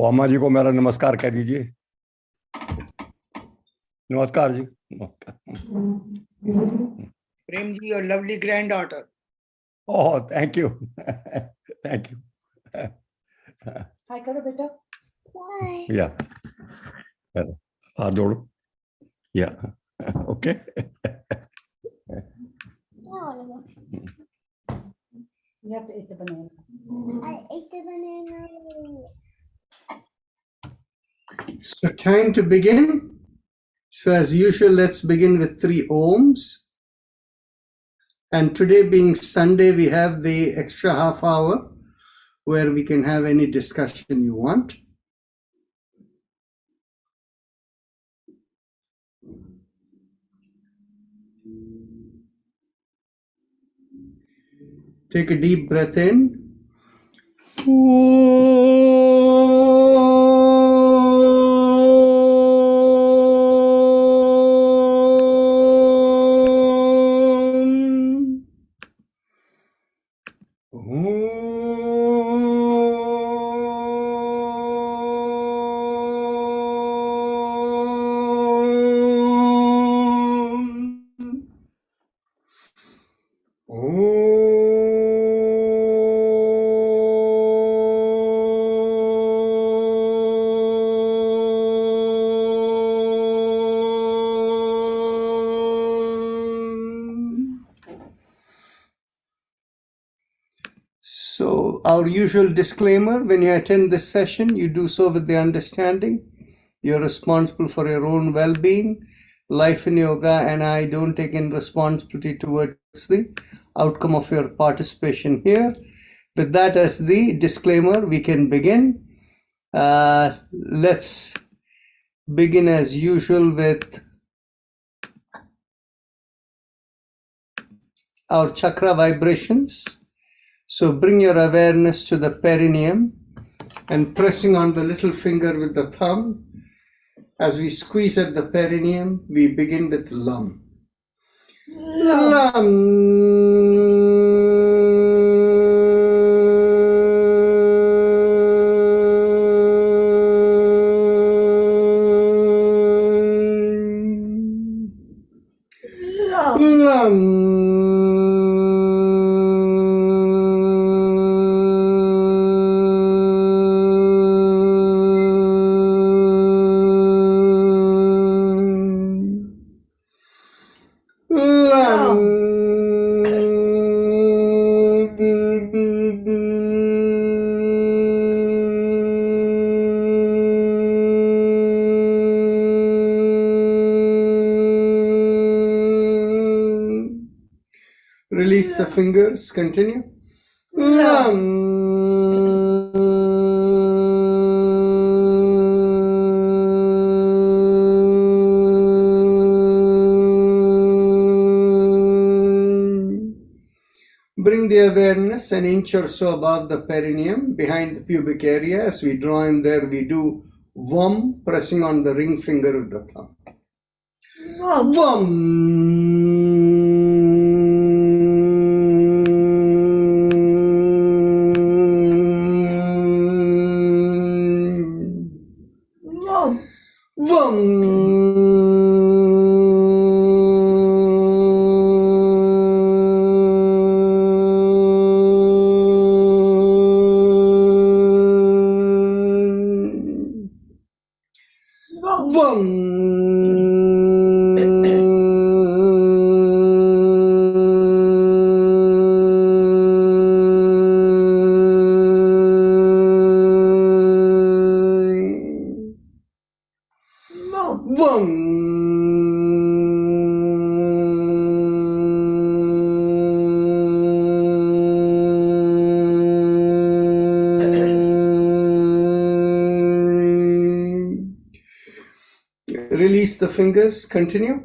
वामा जी को मेरा नमस्कार कह दीजिए। नमस्कार जी, नमस्कार। Prem ji, your lovely granddaughter. Oh, thank you. Thank you. Hi करो बेटा। या हाथ जोड़ो। या okay. You have to eat the banana. I ate the banana. So time to begin. So as usual, let's begin with 3 ohms. And today being Sunday, we have the extra half hour where we can have any discussion you want. Take a deep breath in. So our usual disclaimer, when you attend this session, you do so with the understanding you're responsible for your own well-being. Life in Yoga and I don't take any responsibility towards the outcome of your participation here. With that as the disclaimer, we can begin. Let's begin as usual with our chakra vibrations. So bring your awareness to the perineum and pressing on the little finger with the thumb. As we squeeze at the perineum, we begin with Lam. Release the fingers, continue. Bring the awareness an inch or so above the perineum, behind the pubic area. As we draw in there, we do Vam, pressing on the ring finger with the thumb. Release the fingers, continue.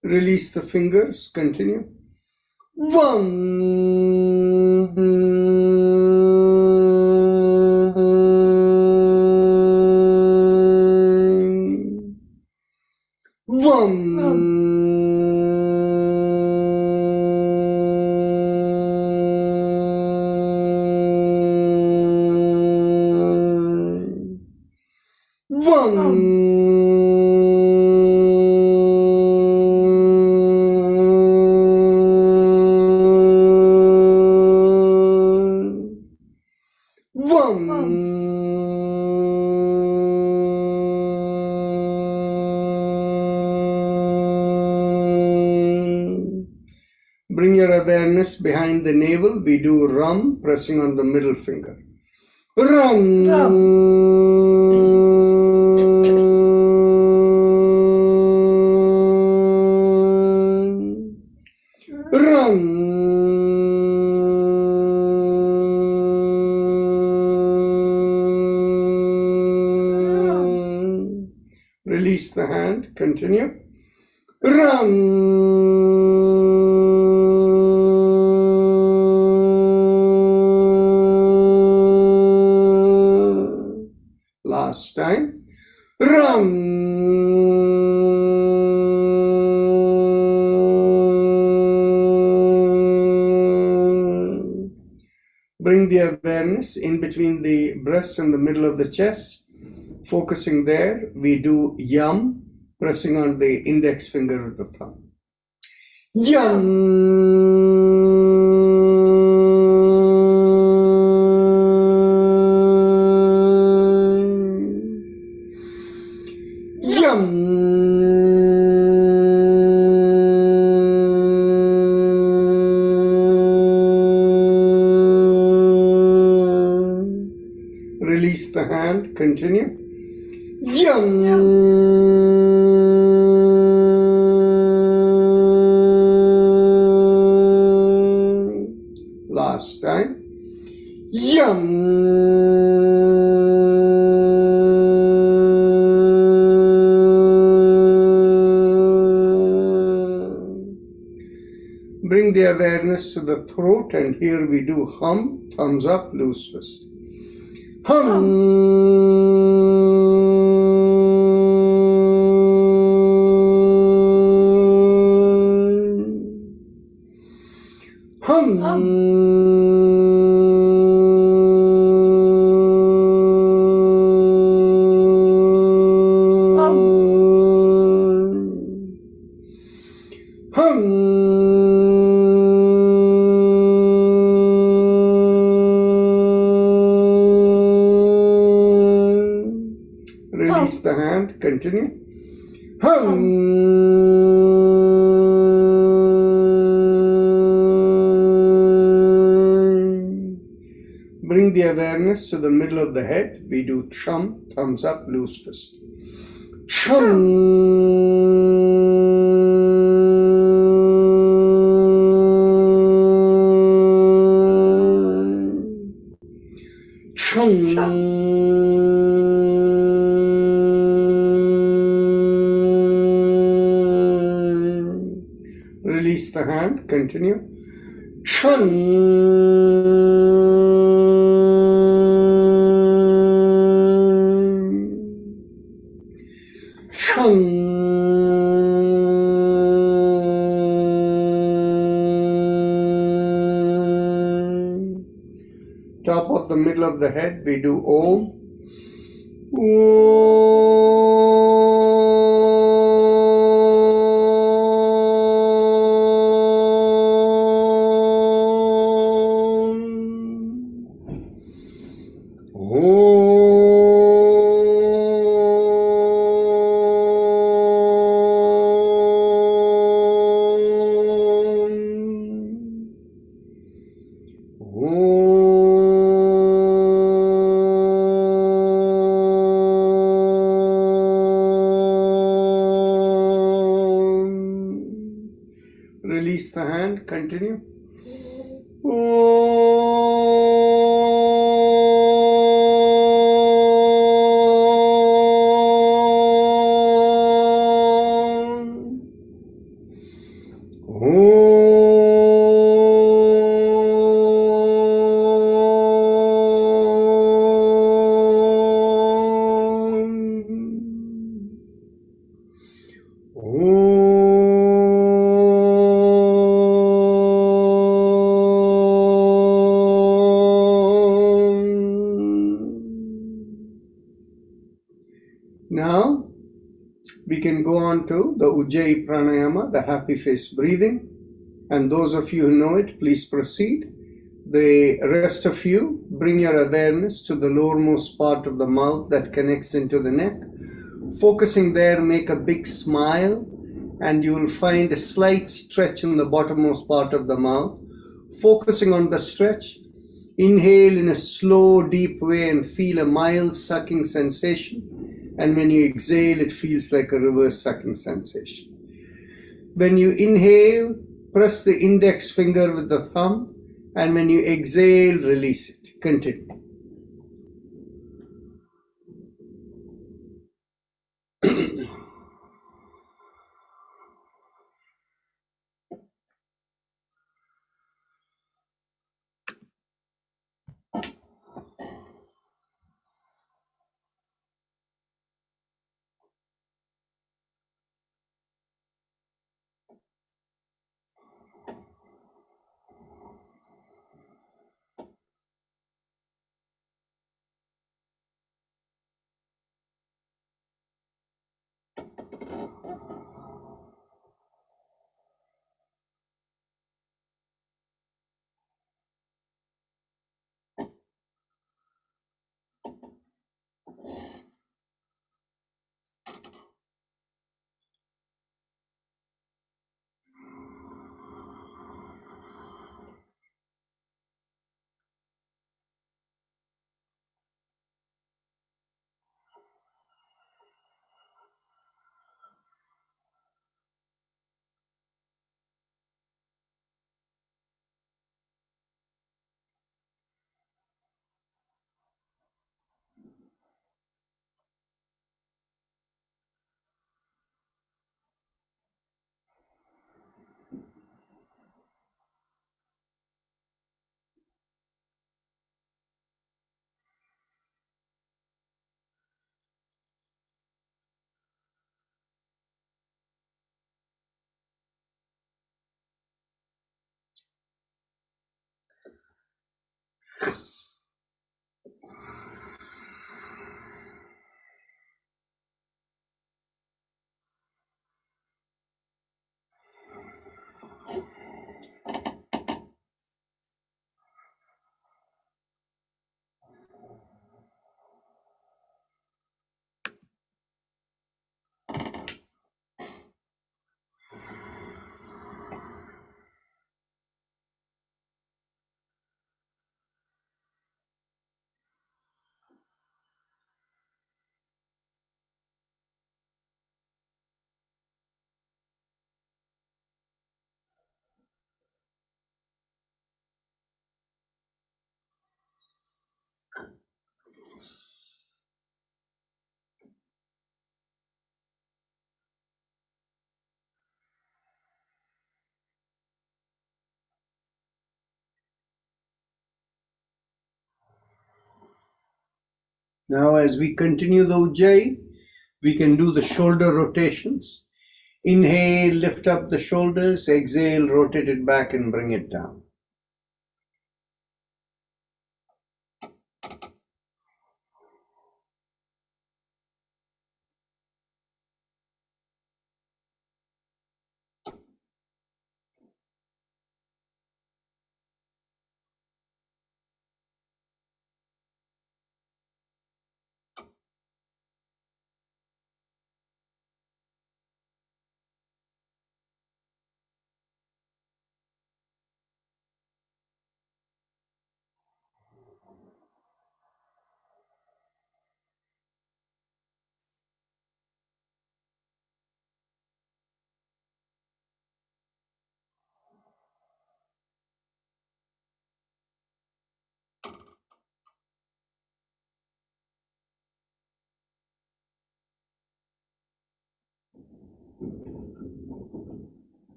Release the fingers, continue. Bring your awareness behind the navel. We do Ram, pressing on the middle finger. Ram. Ram. Release the hand, continue. Ram. Last time. Ram. Bring the awareness in between the breasts and the middle of the chest. Focusing there, we do Yam, pressing on the index finger of the thumb. Yam. Release the hand, continue. Last time. Bring the awareness to the throat, and here we do hum, thumbs up, loose fist. Release the hand, continue. Bring the awareness to the middle of the head. We do chum, thumbs up, loose fist. Chum. Release the hand. Continue. Chun. Top of the middle of the head, we do Om. Release the hand, continue. Now we can go on to the Ujjayi Pranayama, the happy face breathing. And those of you who know it, please proceed. The rest of you, bring your awareness to the lowermost part of the mouth that connects into the neck. Focusing there, make a big smile, and you will find a slight stretch in the bottommost part of the mouth. Focusing on the stretch, inhale in a slow, deep way and feel a mild sucking sensation. And when you exhale, it feels like a reverse sucking sensation. When you inhale, press the index finger with the thumb, and when you exhale, release it. Continue. Now, as we continue the Ujjayi, we can do the shoulder rotations. Inhale, lift up the shoulders. Exhale, rotate it back and bring it down.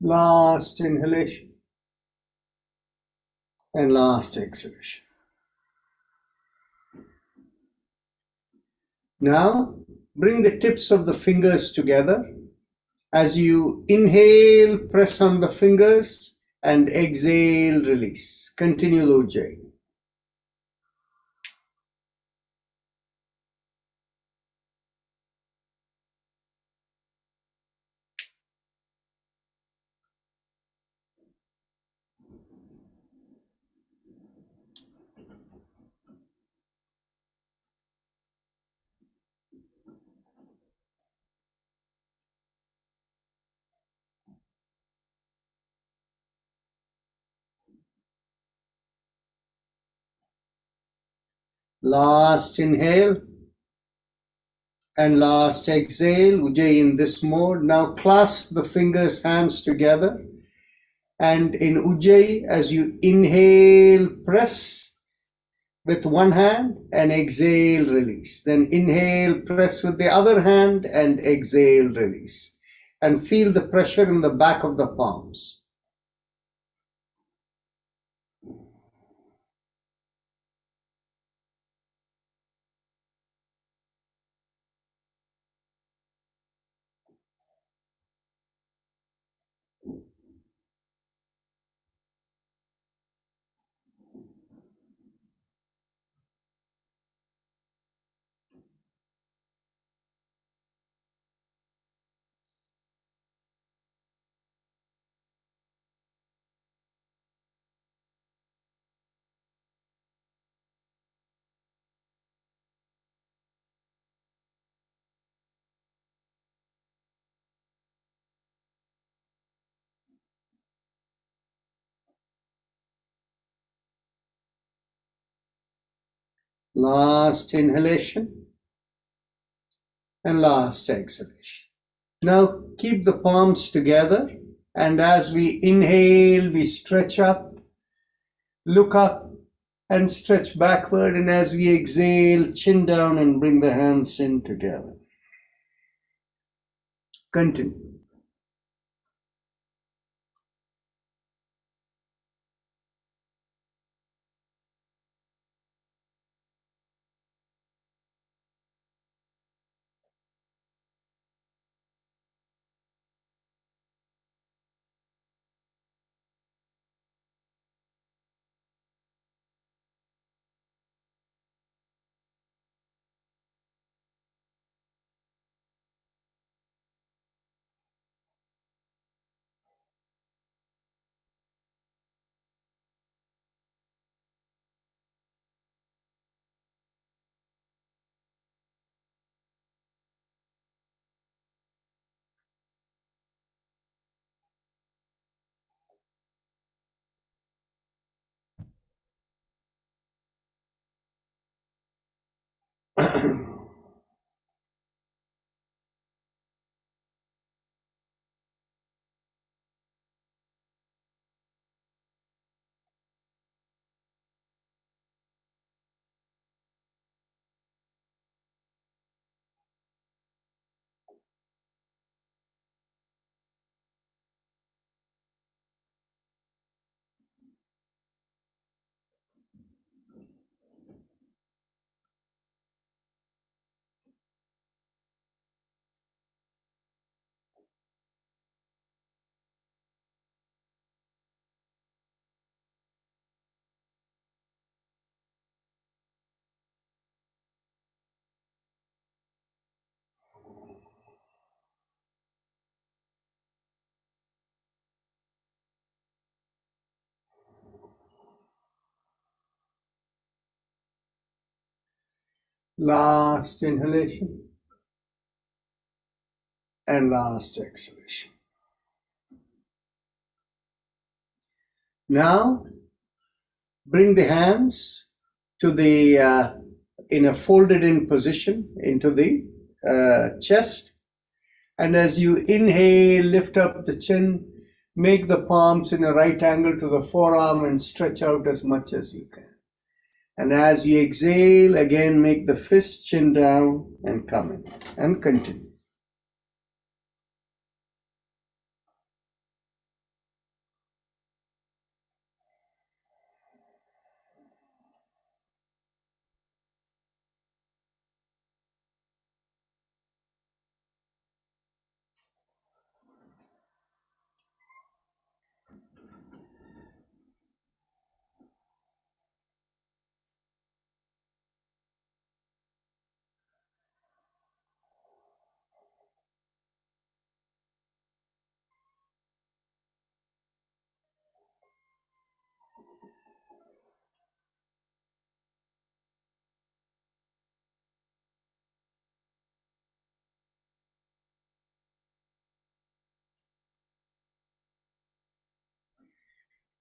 Last inhalation and last exhalation. Now, bring the tips of the fingers together. As you inhale, press on the fingers and exhale, release. Continue the Ujjayi. Last inhale and last exhale. Ujjayi in this mode. Now clasp the fingers, hands together. And in Ujjayi, as you inhale, press with one hand and exhale, release. Then inhale, press with the other hand and exhale, release. And feel the pressure in the back of the palms. Last inhalation and last exhalation. Now keep the palms together, and as we inhale, we stretch up, look up and stretch backward, and as we exhale, chin down and bring the hands in together. Continue. Last inhalation and last exhalation. Now, bring the hands to the in a folded in position into the chest. And as you inhale, lift up the chin, make the palms in a right angle to the forearm and stretch out as much as you can. And as you exhale, again make the fist chin down and come in and continue.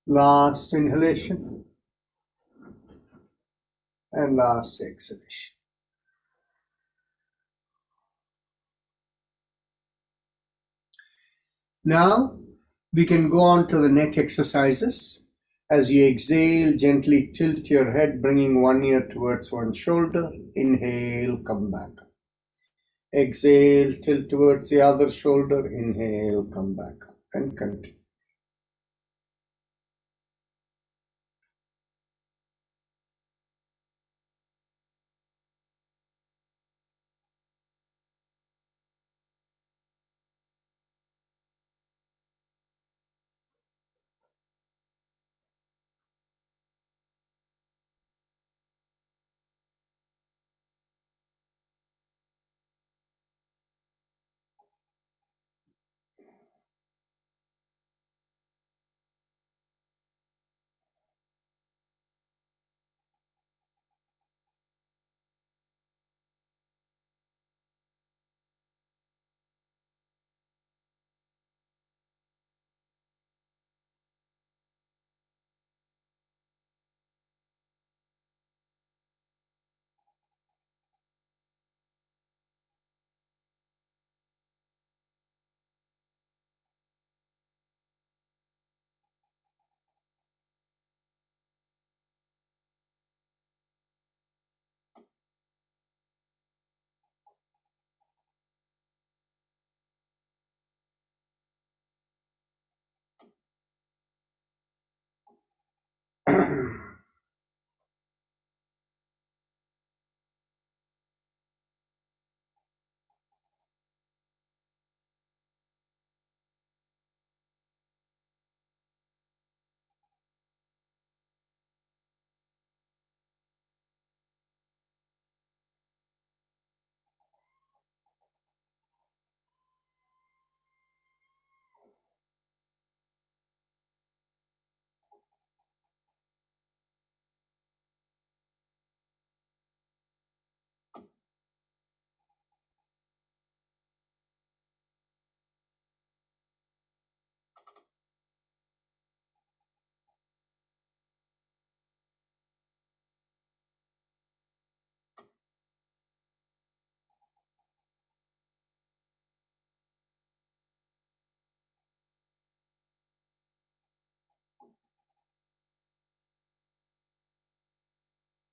Last inhalation and last exhalation. Now we can go on to the neck exercises. As you exhale, gently tilt your head, bringing one ear towards one shoulder. Inhale, come back. Exhale, tilt towards the other shoulder. Inhale, come back up and continue.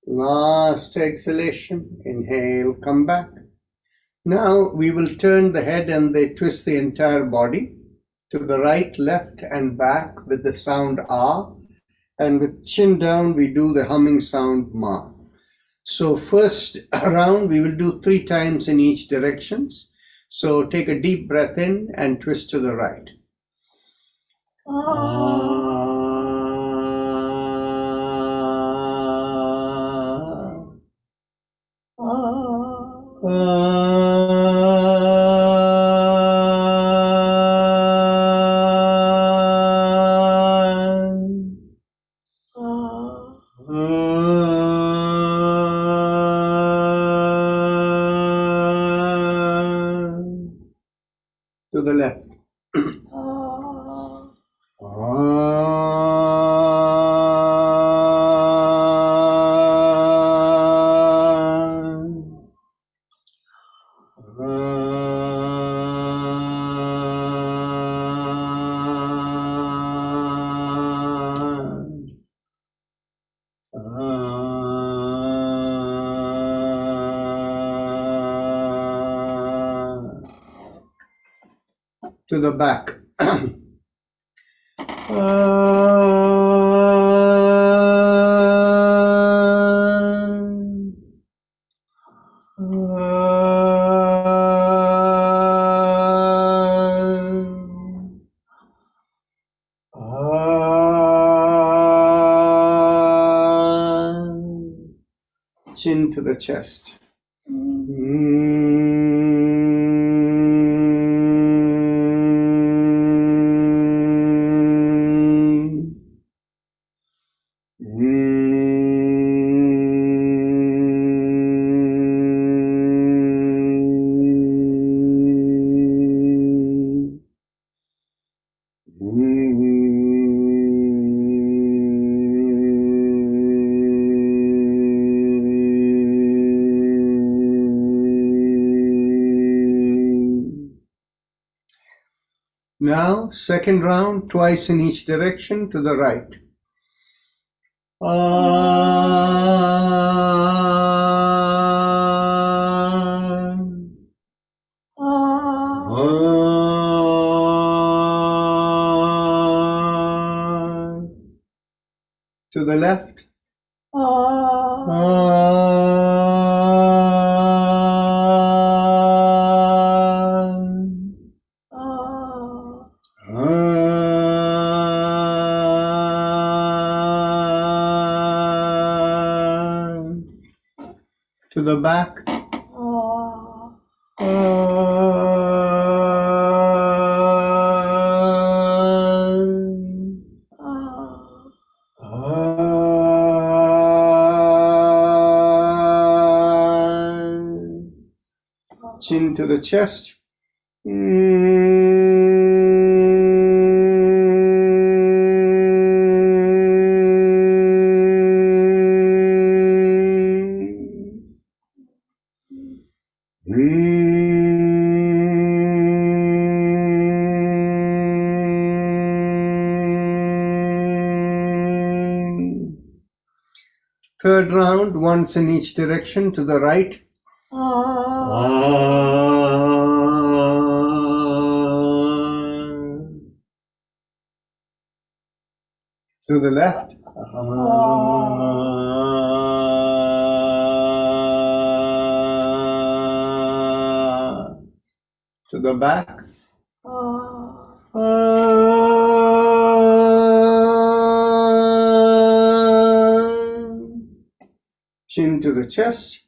Last exhalation. Inhale, come back. Now we will turn the head and they twist the entire body to the right, left, and back with the sound ah. And with chin down, we do the humming sound ma. So first round, we will do 3 times in each directions. So take a deep breath in and twist to the right. To the left. To the back. Chin to the chest. Now, second round, twice in each direction to the right. To the left. To the back. Chin to the chest. Third round, once in each direction to the right. To To the left. To the back. Chin to the chest.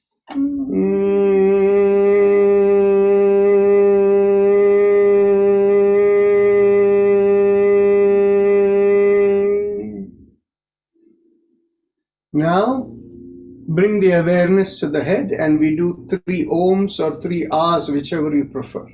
Now, bring the awareness to the head and we do 3 ohms or 3 ahs, whichever you prefer.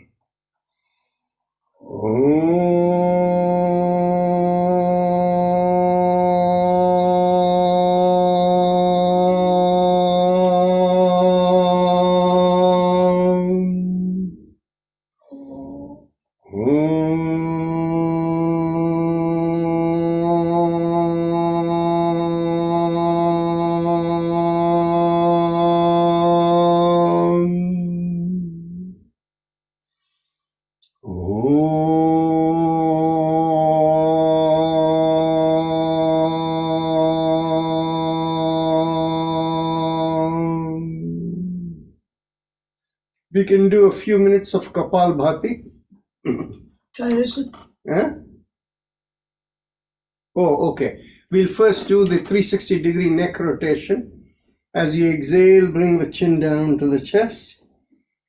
We can do a few minutes of Kapalbhati. Huh? Oh, okay. We'll first do the 360-degree neck rotation. As you exhale, bring the chin down to the chest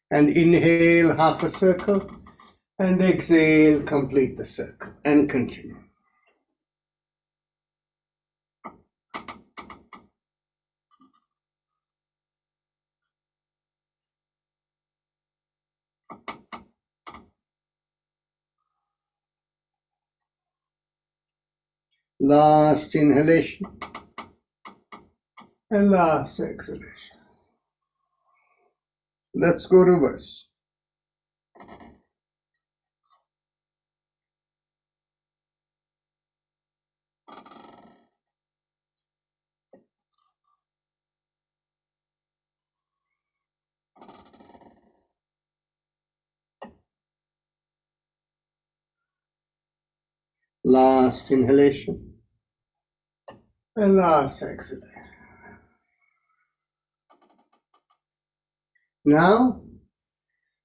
and inhale half a circle and exhale, complete the circle and continue. Last inhalation and last exhalation. Let's go reverse. Last inhalation and last exhalation. Now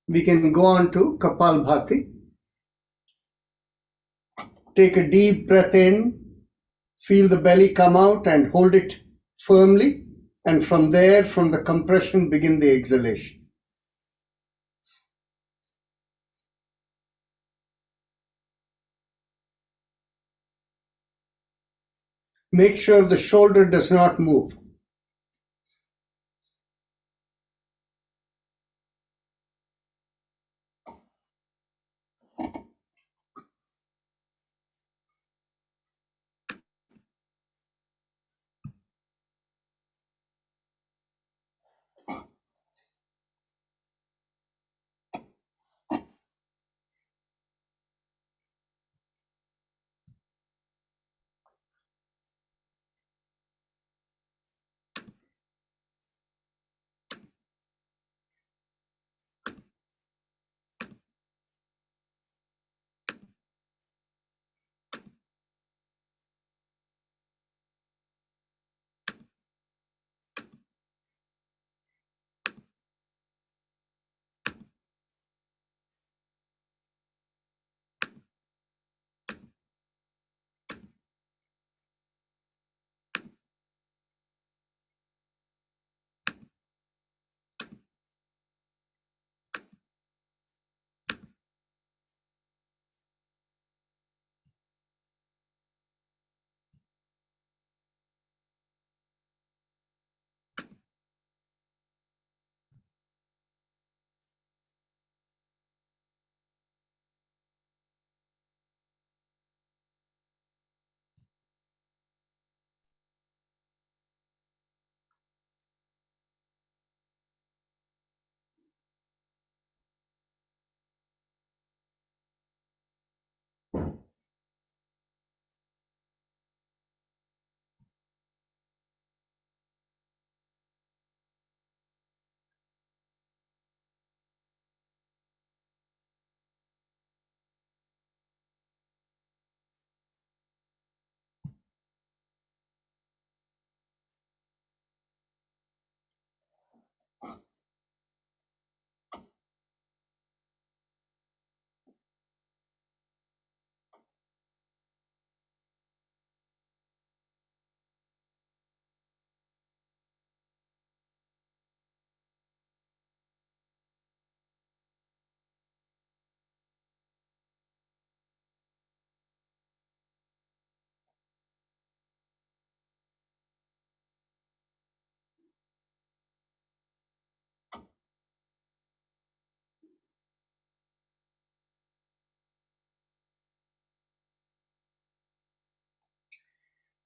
we can go on to Kapalbhati. Take a deep breath in, feel the belly come out and hold it firmly. And from there, from the compression, begin the exhalation. Make sure the shoulder does not move.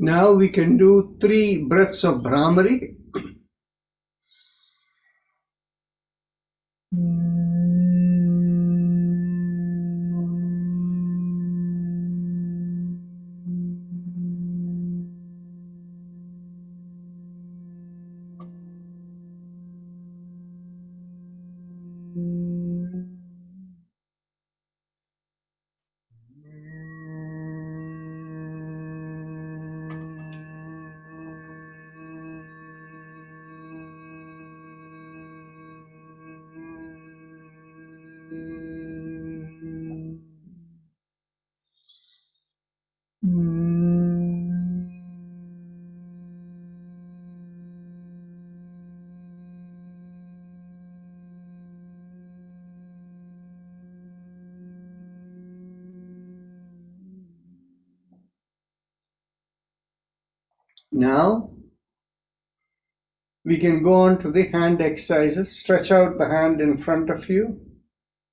Now we can do 3 breaths of Brahmari. Now we can go on to the hand exercises. Stretch out the hand in front of you,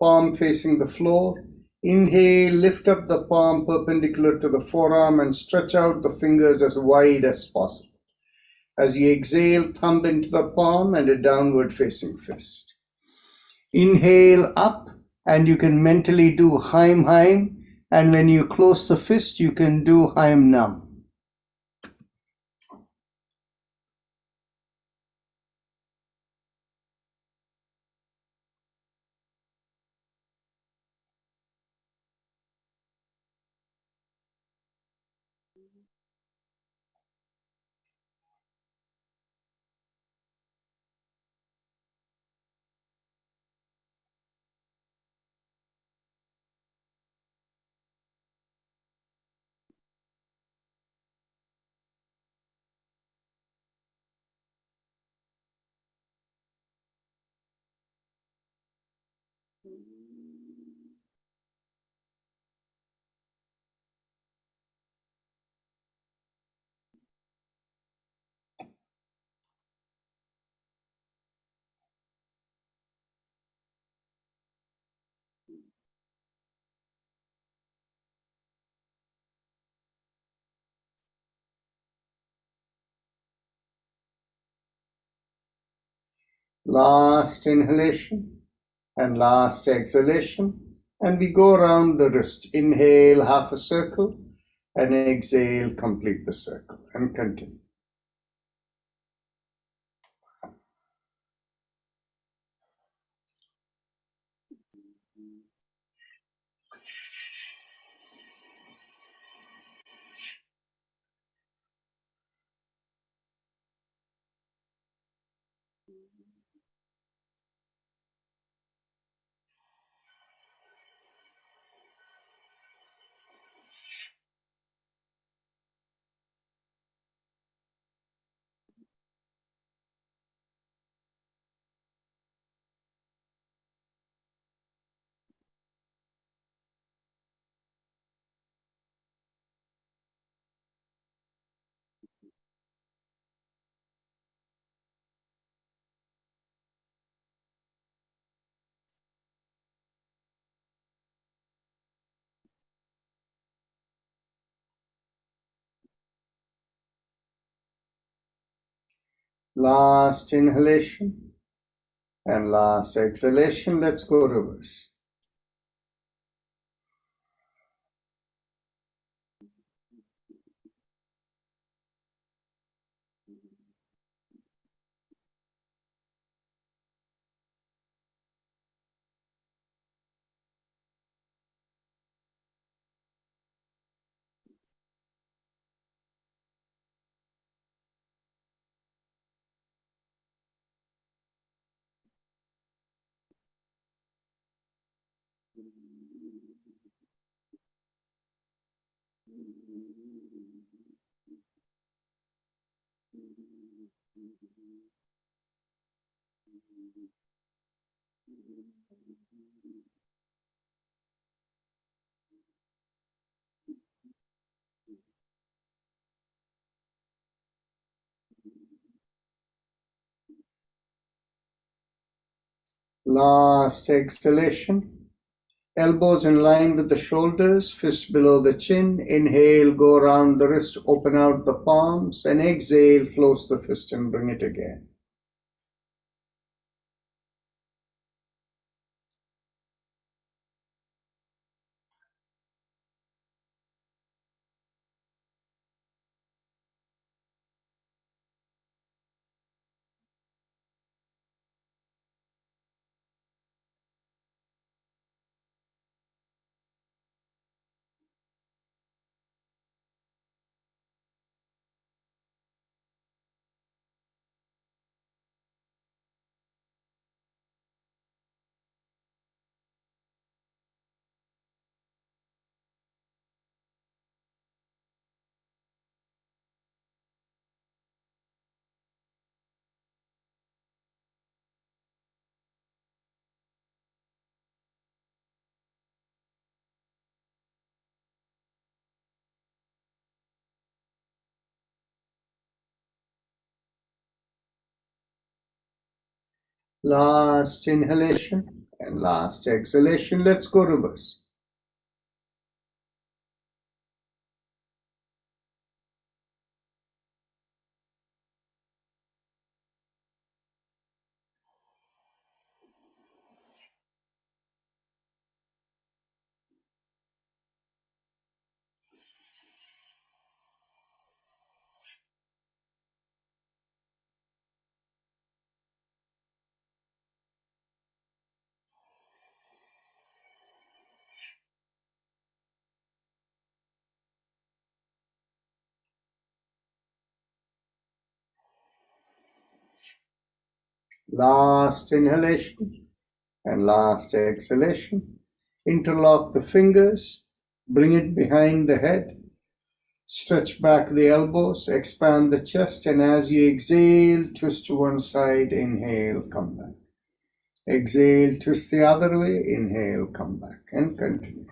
palm facing the floor. Inhale, lift up the palm perpendicular to the forearm and stretch out the fingers as wide as possible. As you exhale, thumb into the palm and a downward facing fist. Inhale up, and you can mentally do Haim Haim, and when you close the fist, you can do Haim Nam. Last inhalation and last exhalation, and we go around the wrist. Inhale half a circle and exhale, complete the circle, and continue. Last inhalation and last exhalation. Let's go reverse. Last exhalation. Elbows in line with the shoulders, fist below the chin. Inhale, go around the wrist, open out the palms, and exhale, close the fist and bring it again. Last inhalation and last exhalation. Let's go reverse. Last inhalation and last exhalation. Interlock the fingers, bring it behind the head, stretch back the elbows, expand the chest, and as you exhale, twist to one side, inhale, come back. Exhale, twist the other way, inhale, come back, and continue.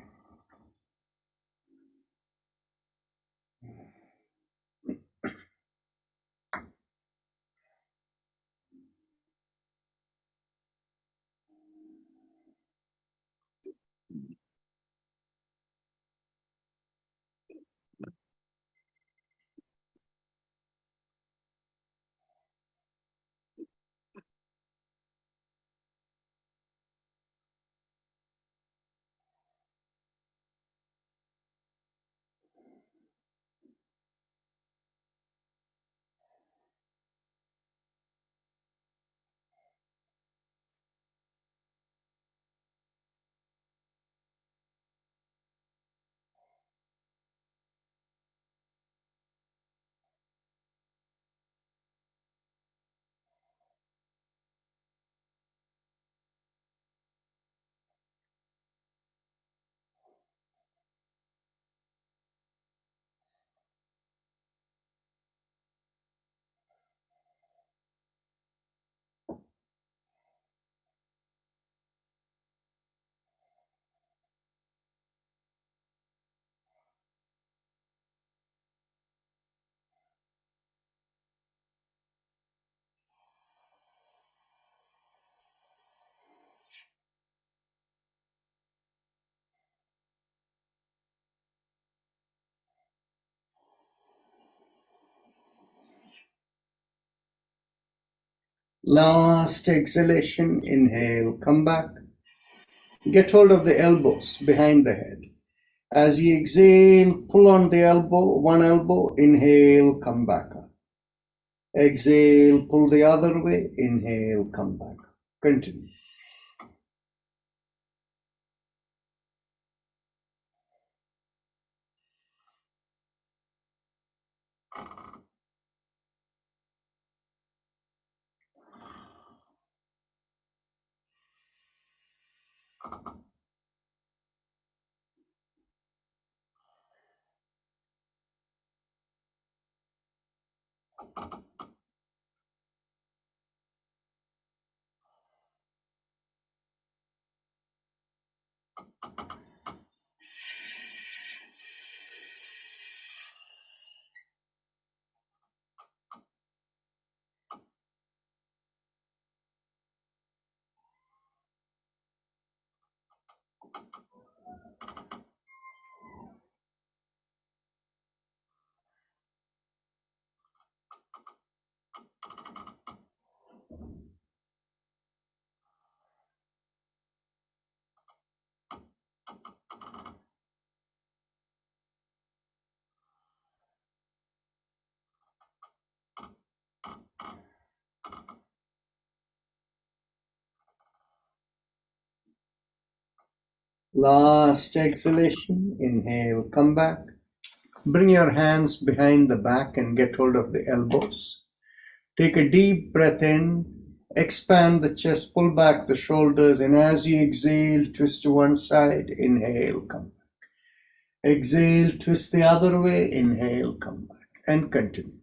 Last exhalation, inhale, come back. Get hold of the elbows behind the head. As you exhale, pull on the elbow, one elbow, inhale, come back up. Exhale, pull the other way, inhale, come back. Continue. Last exhalation, inhale, come back. Bring your hands behind the back and get hold of the elbows. Take a deep breath in, expand the chest, pull back the shoulders, and as you exhale, twist to one side, inhale, come back. Exhale, twist the other way, inhale, come back, and continue.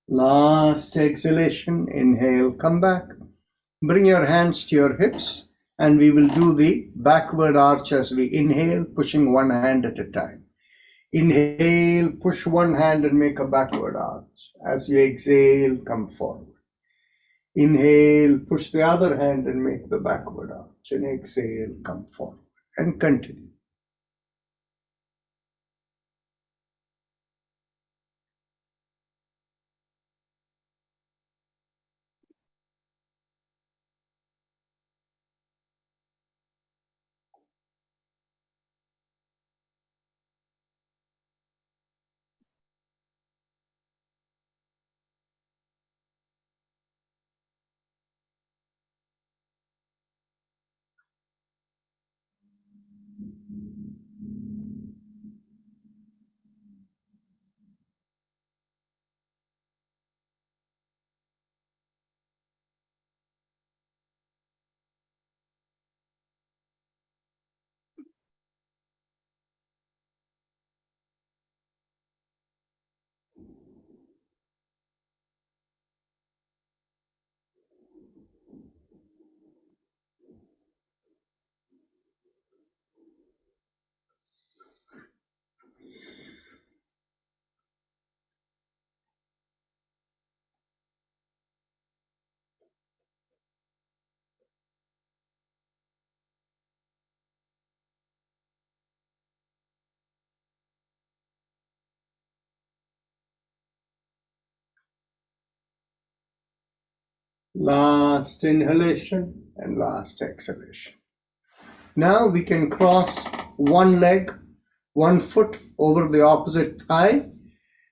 Last exhalation, inhale, come back. Bring your hands to your hips, and we will do the backward arch as we inhale, pushing one hand at a time. Inhale, push one hand and make a backward arch. As you exhale, come forward. Inhale, push the other hand and make the backward arch. And exhale, come forward. And continue. Last inhalation and last exhalation. Now we can cross one leg, one foot over the opposite thigh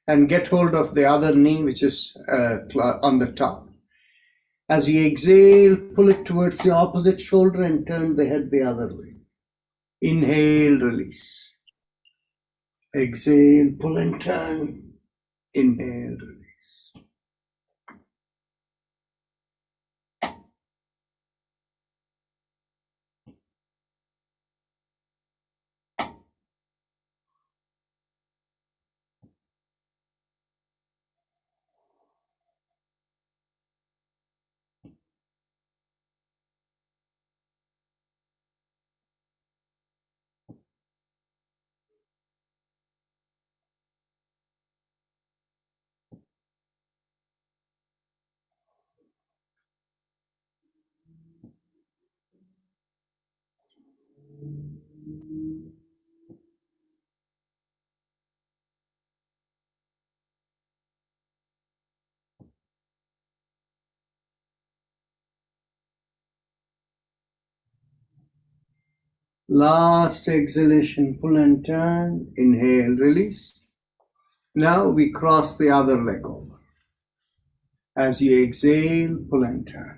and get hold of the other knee, which is on the top. As you exhale, pull it towards the opposite shoulder and turn the head the other way. Inhale, release. Exhale, pull and turn. Inhale, release. Last exhalation, pull and turn. Inhale, release. Now we cross the other leg over. As you exhale, pull and turn.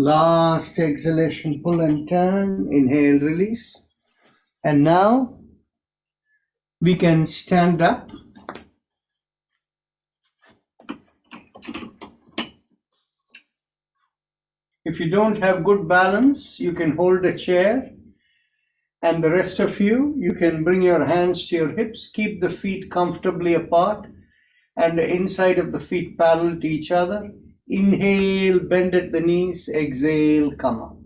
Last exhalation, pull and turn. Inhale, release. And now we can stand up. If you don't have good balance, you can hold a chair. And the rest of you, you can bring your hands to your hips, keep the feet comfortably apart, and the inside of the feet parallel to each other. Inhale, bend at the knees. Exhale, come up.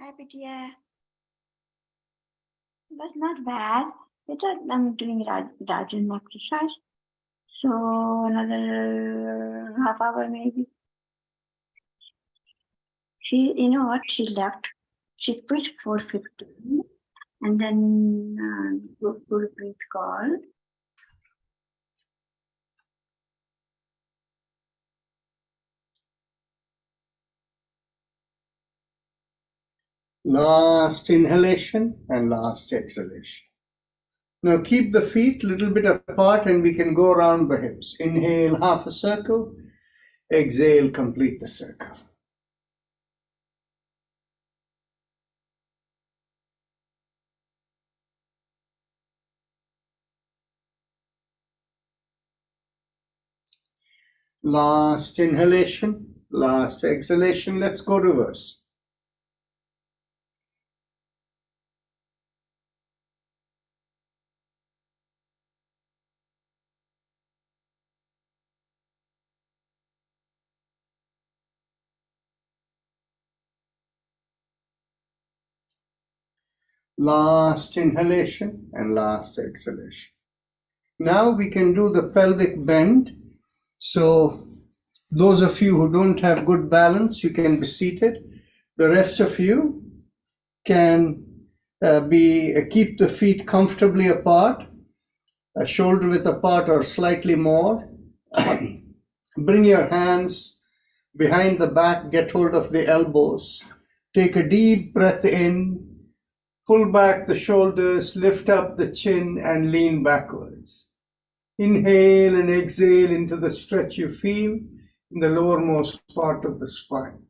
Hi, Pitya. But not bad. Because I'm doing Rajan exercise. So another half hour maybe. You know what? She left. She quit 4:15, and then Gurpreet called. Last inhalation and last exhalation. Now keep the feet a little bit apart and we can go around the hips. Inhale, half a circle. Exhale, complete the circle. Last inhalation, last exhalation. Let's go reverse. Last inhalation and last exhalation. Now we can do the pelvic bend. So those of you who don't have good balance, you can be seated. The rest of you can keep the feet comfortably apart, shoulder width apart or slightly more. Bring your hands behind the back, get hold of the elbows. Take a deep breath in, pull back the shoulders, lift up the chin and lean backwards. Inhale and exhale into the stretch you feel in the lowermost part of the spine.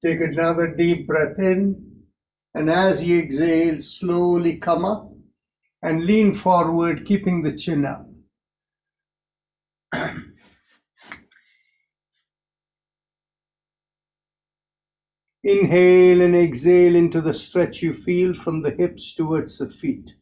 Take another deep breath in, and as you exhale, slowly come up and lean forward, keeping the chin up. Inhale and exhale into the stretch you feel from the hips towards the feet.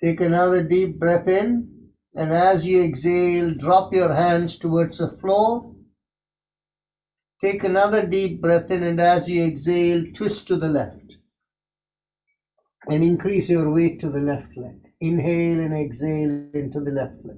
Take another deep breath in, and as you exhale, drop your hands towards the floor. Take another deep breath in, and as you exhale, twist to the left and increase your weight to the left leg. Inhale and exhale into the left leg.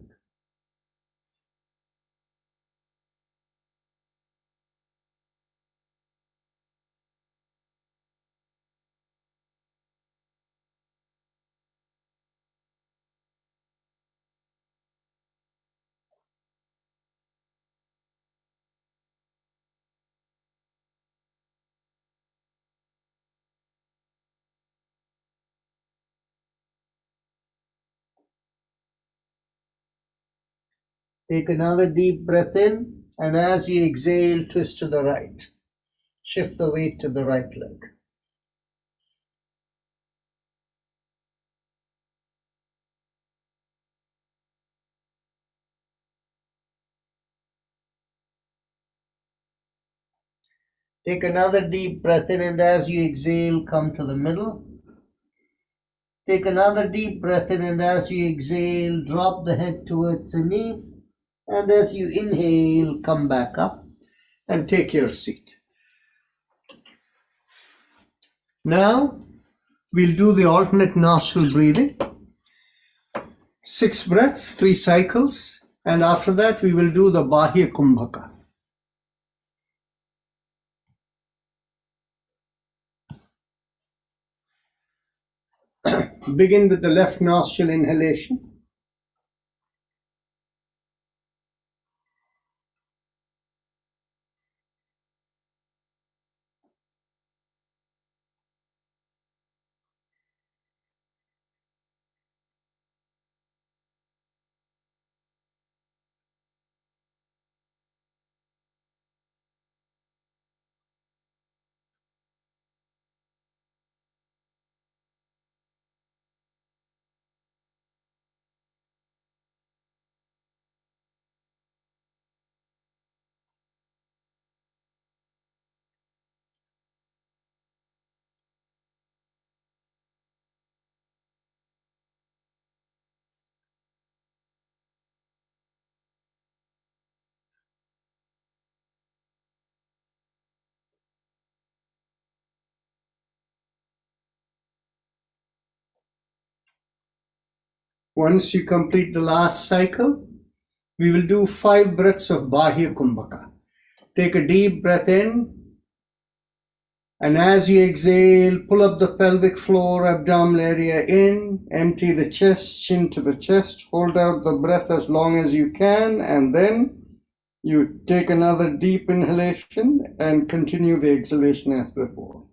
Take another deep breath in, and as you exhale, twist to the right. Shift the weight to the right leg. Take another deep breath in, and as you exhale, come to the middle. Take another deep breath in, and as you exhale, drop the head towards the knee. And as you inhale, come back up and take your seat. Now, we'll do the alternate nostril breathing. 6 breaths, 3 cycles, and after that, we will do the Bahya Kumbhaka. Begin with the left nostril inhalation. Once you complete the last cycle, we will do 5 breaths of Bahya Kumbhaka. Take a deep breath in, and as you exhale, pull up the pelvic floor, abdominal area in, empty the chest, chin to the chest, hold out the breath as long as you can, and then you take another deep inhalation and continue the exhalation as before.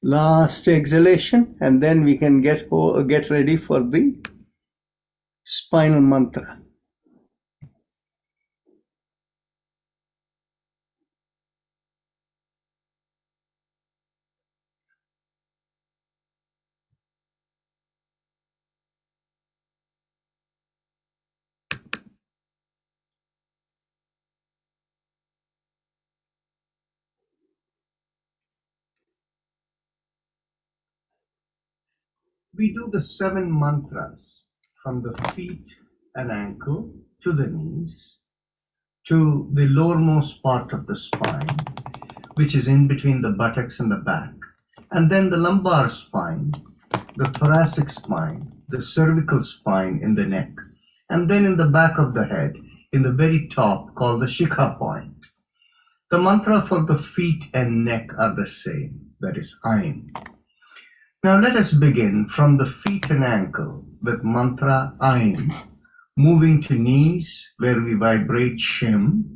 Last exhalation, and then we can get ready for the spinal mantra. We do the 7 mantras from the feet and ankle to the knees to the lowermost part of the spine, which is in between the buttocks and the back, and then the lumbar spine, the thoracic spine, the cervical spine in the neck, and then in the back of the head, in the very top, called the Shikha point. The mantra for the feet and neck are the same, that is Aim. Now let us begin from the feet and ankle with mantra Aim, moving to knees where we vibrate Shim,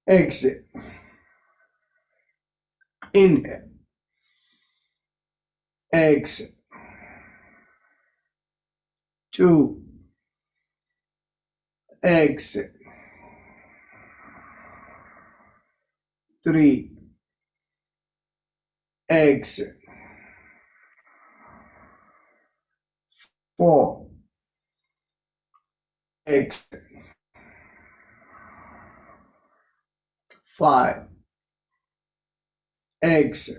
exit, inhale, exit, 2, exit, 3, exit, 4, exit, 5, exit,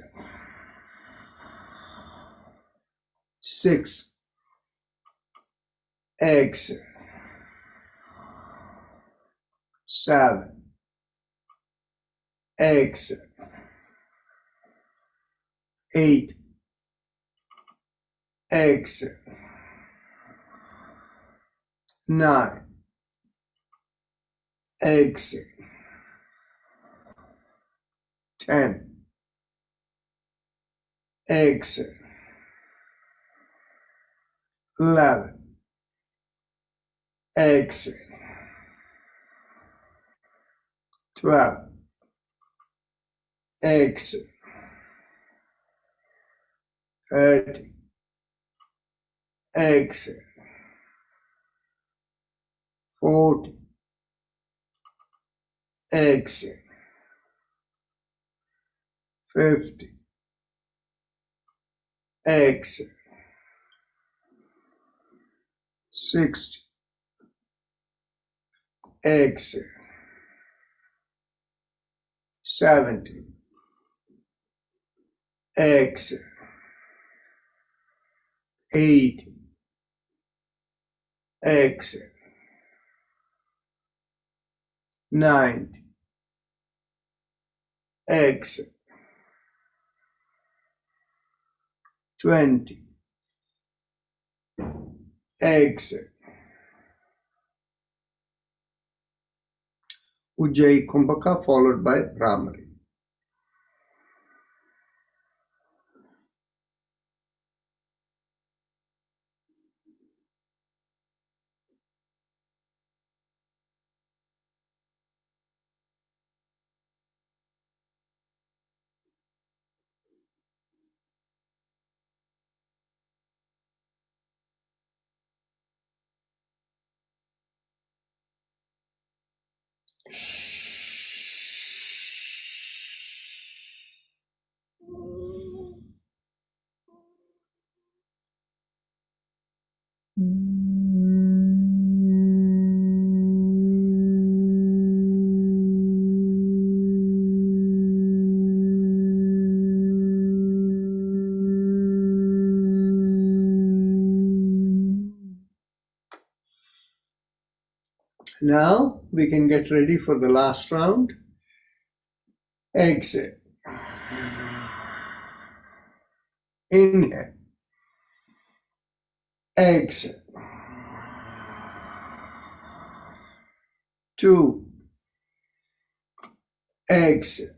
6, exit, 7, exit, 8, exit, 9, exit, 10, exit, 11, exit, 12, exit, 13, exit, 14, exit, 15, exit, 16, exit, 17, exit, 18, exit, 19, exit, 20, exit. Ujjayi Kumbhaka followed by Brahmari. Now we can get ready for the last round. Exit. Inhale. Exit. 2. Exit.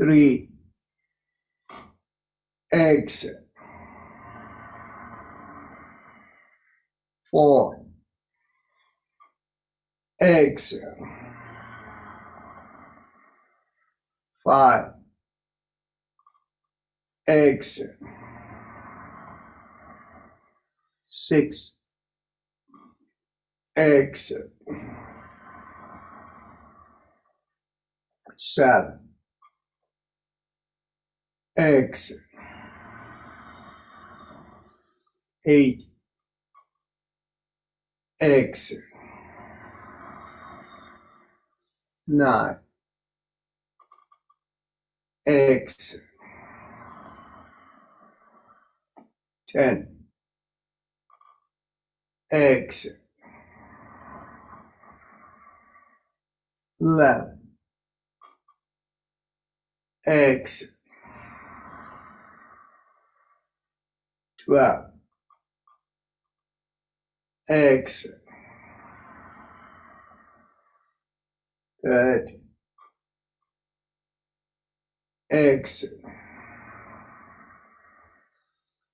3. Exit. 4. Exit. 5. Exit. 6. Exit. 7. Exit. 8. Exit. 9. Exit. 10. Exit. 11. Exit. 12. Exit. 13. Exit.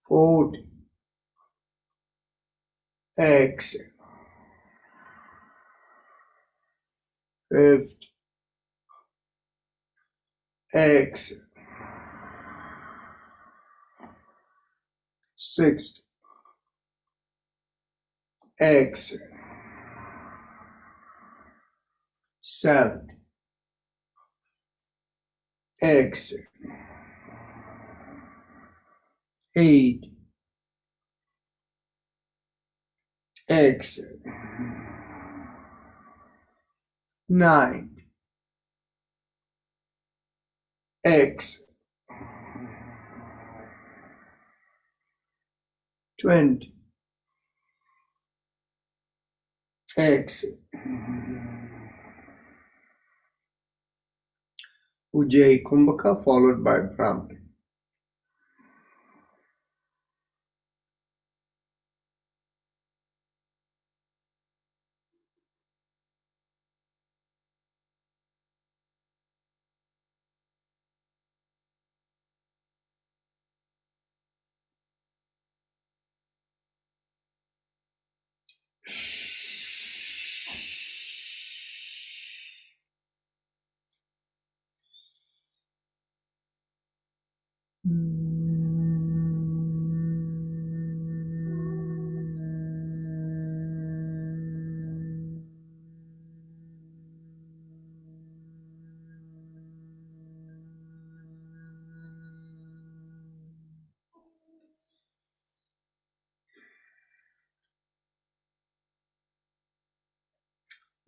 14. Exit. fifth, exhale, sixth, exhale, seventh, exhale, 8, exhale, 9, exhale, 20, exhale. Ujjayi Kumbhaka followed by Brahmani.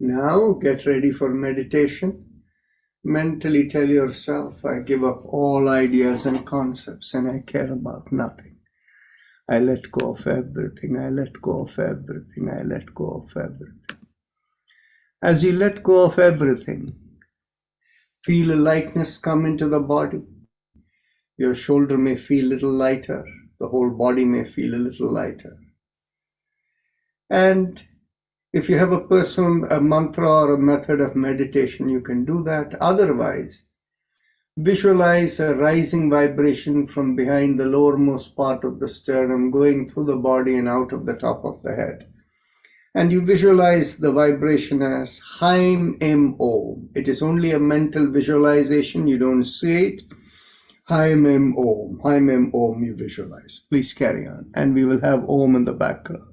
Now get ready for meditation. Mentally tell yourself, I give up all ideas and concepts and I care about nothing. I let go of everything. I let go of everything. I let go of everything. As you let go of everything, feel a lightness come into the body. Your shoulder may feel a little lighter. The whole body may feel a little lighter. And if you have a mantra or a method of meditation, you can do that. Otherwise, visualize a rising vibration from behind the lowermost part of the sternum, going through the body and out of the top of the head. And you visualize the vibration as Haim Em Om. It is only a mental visualization. You don't see it. Haim Em Om. Haim Em Om you visualize. Please carry on. And we will have Om in the background.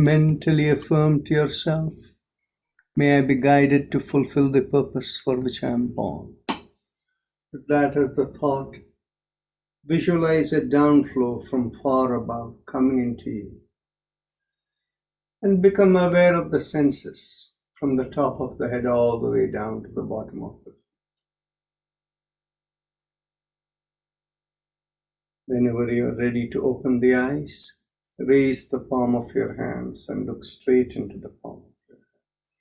Mentally affirm to yourself, may I be guided to fulfill the purpose for which I am born. With that as the thought, visualize a downflow from far above coming into you. And become aware of the senses from the top of the head all the way down to the bottom of the feet. Whenever you are ready to open the eyes, raise the palm of your hands and look straight into the palm of your hands.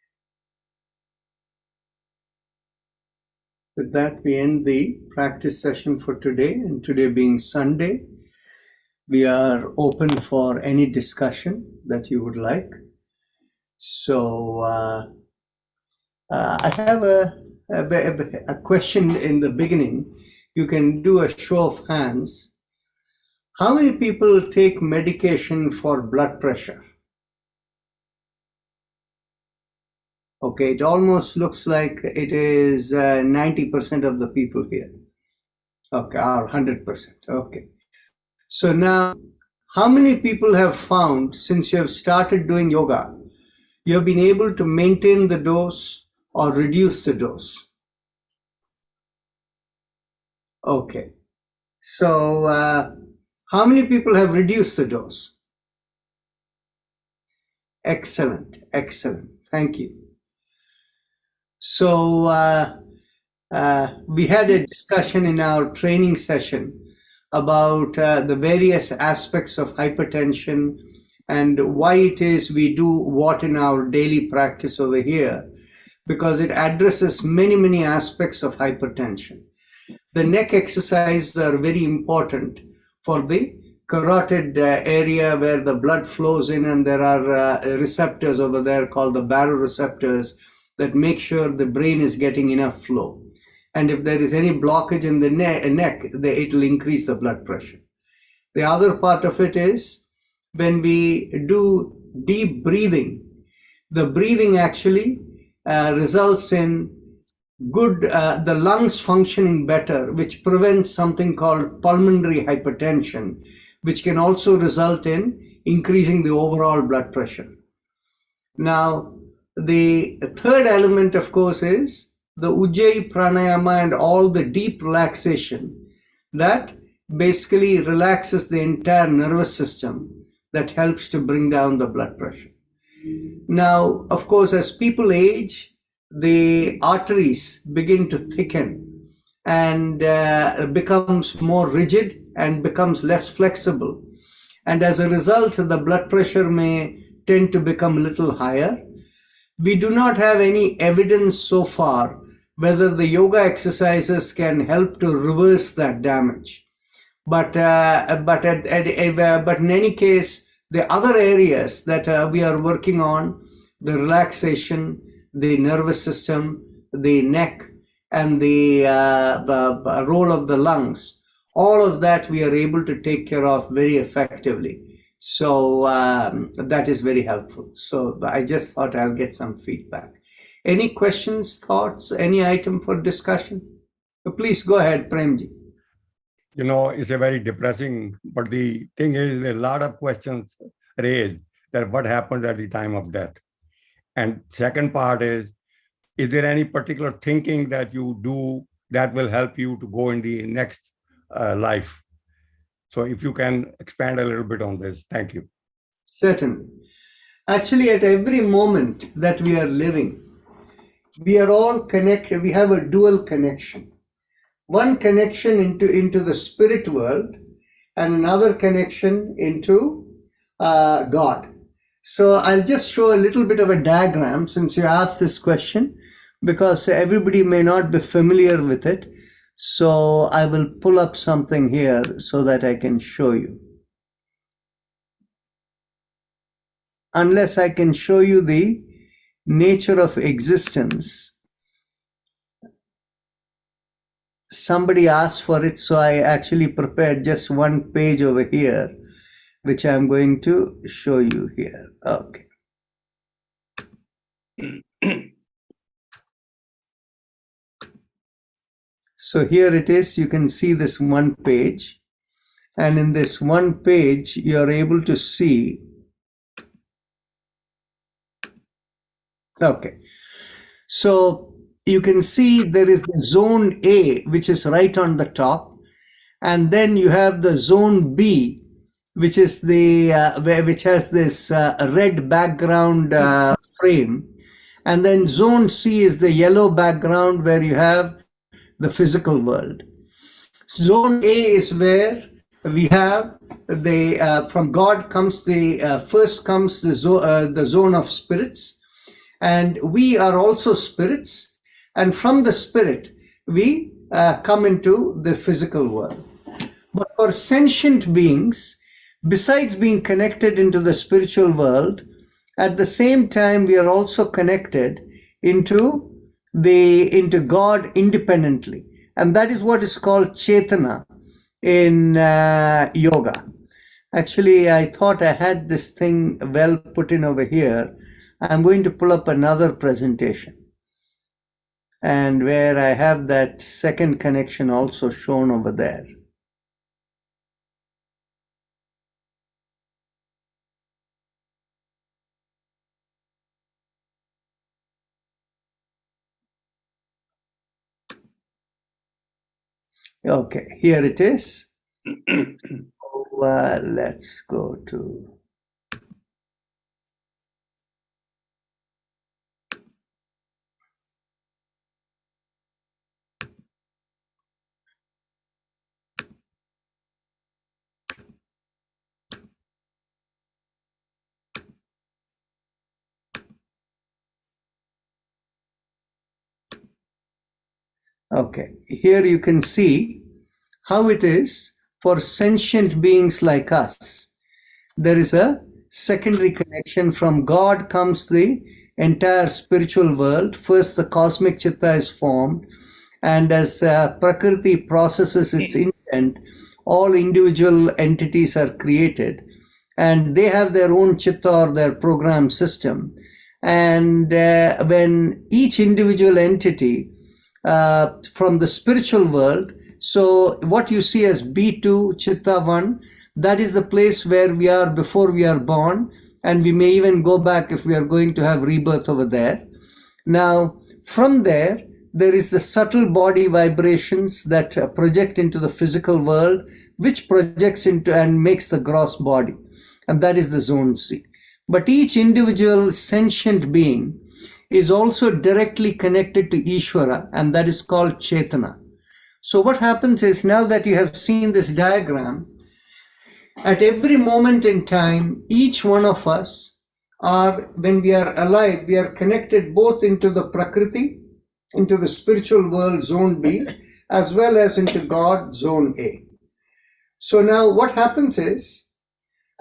With that, we end the practice session for today. And today being Sunday, we are open for any discussion that you would like. So I have a question in the beginning. You can do a show of hands. How many people take medication for blood pressure? Okay, it almost looks like it is 90% of the people here. Okay, or 100%. Okay. So now, how many people have found, since you have started doing yoga, you have been able to maintain the dose or reduce the dose? Okay. So, how many people have reduced the dose? Excellent, excellent. Thank you. So, we had a discussion in our training session about the various aspects of hypertension and why it is we do what in our daily practice over here, because it addresses many, many aspects of hypertension. The neck exercises are very important for the carotid area where the blood flows in, and there are receptors over there called the baroreceptors that make sure the brain is getting enough flow. And if there is any blockage in the neck, it will increase the blood pressure. The other part of it is when we do deep breathing, the breathing actually results in good, the lungs functioning better, which prevents something called pulmonary hypertension, which can also result in increasing the overall blood pressure. Now, the third element, of course, is the Ujjayi Pranayama and all the deep relaxation that basically relaxes the entire nervous system that helps to bring down the blood pressure. Now, of course, as people age, the arteries begin to thicken and becomes more rigid and becomes less flexible. And as a result, the blood pressure may tend to become a little higher. We do not have any evidence so far whether the yoga exercises can help to reverse that damage. But in any case, the other areas that we are working on, the relaxation, the nervous system, the neck, and the role of the lungs, all of that we are able to take care of very effectively. So that is very helpful. So I just thought I'll get some feedback. Any questions, thoughts, any item for discussion? Please go ahead, Premji. You know, it's a very depressing, but the thing is a lot of questions raised that what happens at the time of death. And second part is there any particular thinking that you do that will help you to go in the next life? So if you can expand a little bit on this, thank you. Certainly. Actually, at every moment that we are living, we are all connected. We have a dual connection. One connection into the spirit world and another connection into God. So I'll just show a little bit of a diagram since you asked this question, because everybody may not be familiar with it. So I will pull up something here so that I can show you. Unless I can show you the nature of existence. Somebody asked for it, so I actually prepared just one page over here, which I'm going to show you here. Okay. So here it is. You can see this one page. And in this one page, you're able to see Okay. So you can see there is the zone A, which is right on the top. And then you have the zone B, which is which has this red background frame. And then zone C is the yellow background where you have the physical world. Zone A is where we have from God comes first comes the zone of spirits, and we are also spirits, and from the spirit we come into the physical world. But for sentient beings, besides being connected into the spiritual world, at the same time we are also connected into God independently, and that is what is called Chetana in yoga. Actually, I thought I had this thing well put in over here. I'm going to pull up another presentation, and where I have that second connection also shown over there. Okay, here it is. Let's go to. Okay, here you can see how it is for sentient beings like us. There is a secondary connection. From God comes the entire spiritual world. First, the cosmic chitta is formed, and as Prakriti processes its intent, all individual entities are created, and they have their own chitta or their program system. And when each individual entity from the spiritual world, so what you see as B2, Chitta 1, that is the place where we are before we are born, and we may even go back if we are going to have rebirth over there. Now, from there is the subtle body vibrations that project into the physical world, which projects into and makes the gross body, and that is the zone C. But each individual sentient being is also directly connected to Ishvara, and that is called Chetana. So what happens is, now that you have seen this diagram, at every moment in time, each one of us when we are alive, we are connected both into the Prakriti, into the spiritual world, zone B, as well as into God, zone A. So now what happens is,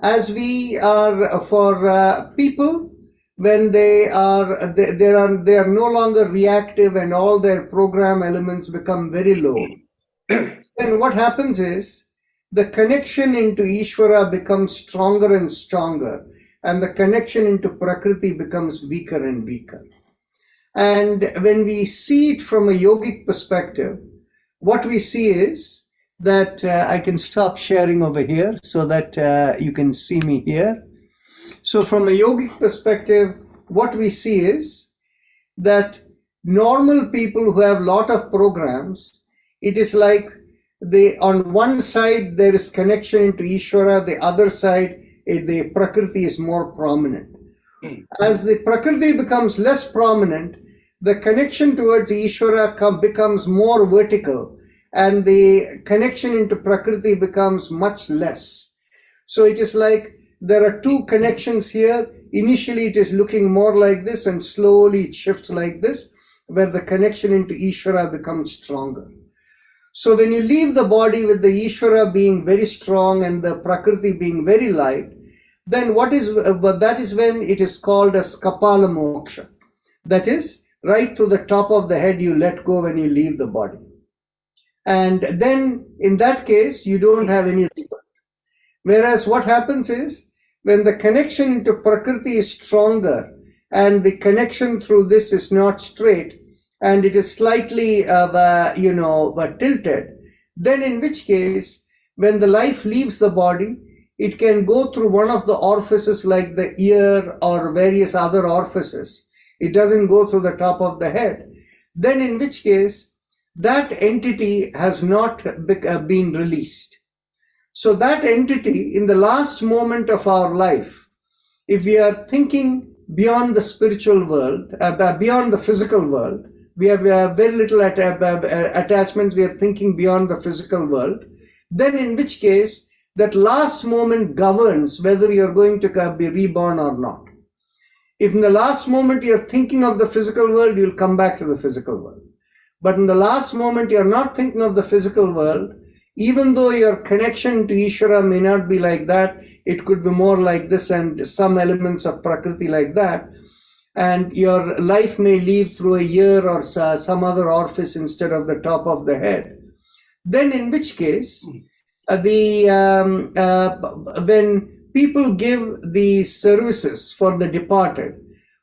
as we are, for people, when they are no longer reactive and all their program elements become very low, then what happens is the connection into Ishvara becomes stronger and stronger, and the connection into Prakriti becomes weaker and weaker. And when we see it from a yogic perspective, what we see is that I can stop sharing over here so that you can see me here. So from a yogic perspective, what we see is that normal people who have a lot of programs, it is like on one side there is connection into Ishvara, the other side the Prakriti is more prominent. As the Prakriti becomes less prominent, the connection towards Ishvara becomes more vertical, and the connection into Prakriti becomes much less. So it is like there are two connections here. Initially it is looking more like this, and slowly it shifts like this, where the connection into Ishvara becomes stronger. So when you leave the body with the Ishvara being very strong and the Prakriti being very light, then that is when it is called as Kapala Moksha. That is, right to the top of the head you let go when you leave the body. And then in that case, you don't have any rebirth. Whereas what happens is, when the connection into Prakriti is stronger and the connection through this is not straight and it is slightly tilted, then in which case, when the life leaves the body, it can go through one of the orifices like the ear or various other orifices, It doesn't go through the top of the head. Then in which case, that entity has not been released. So that entity, in the last moment of our life, if we are thinking beyond the spiritual world, beyond the physical world, we have very little attachment, we are thinking beyond the physical world, then in which case, that last moment governs whether you're going to be reborn or not. If in the last moment you're thinking of the physical world, you'll come back to the physical world. But in the last moment you're not thinking of the physical world, even though your connection to Ishvara may not be like that, it could be more like this and some elements of Prakriti like that, and your life may leave through a ear or some other orifice instead of the top of the head. Then in which case, when people give the services for the departed,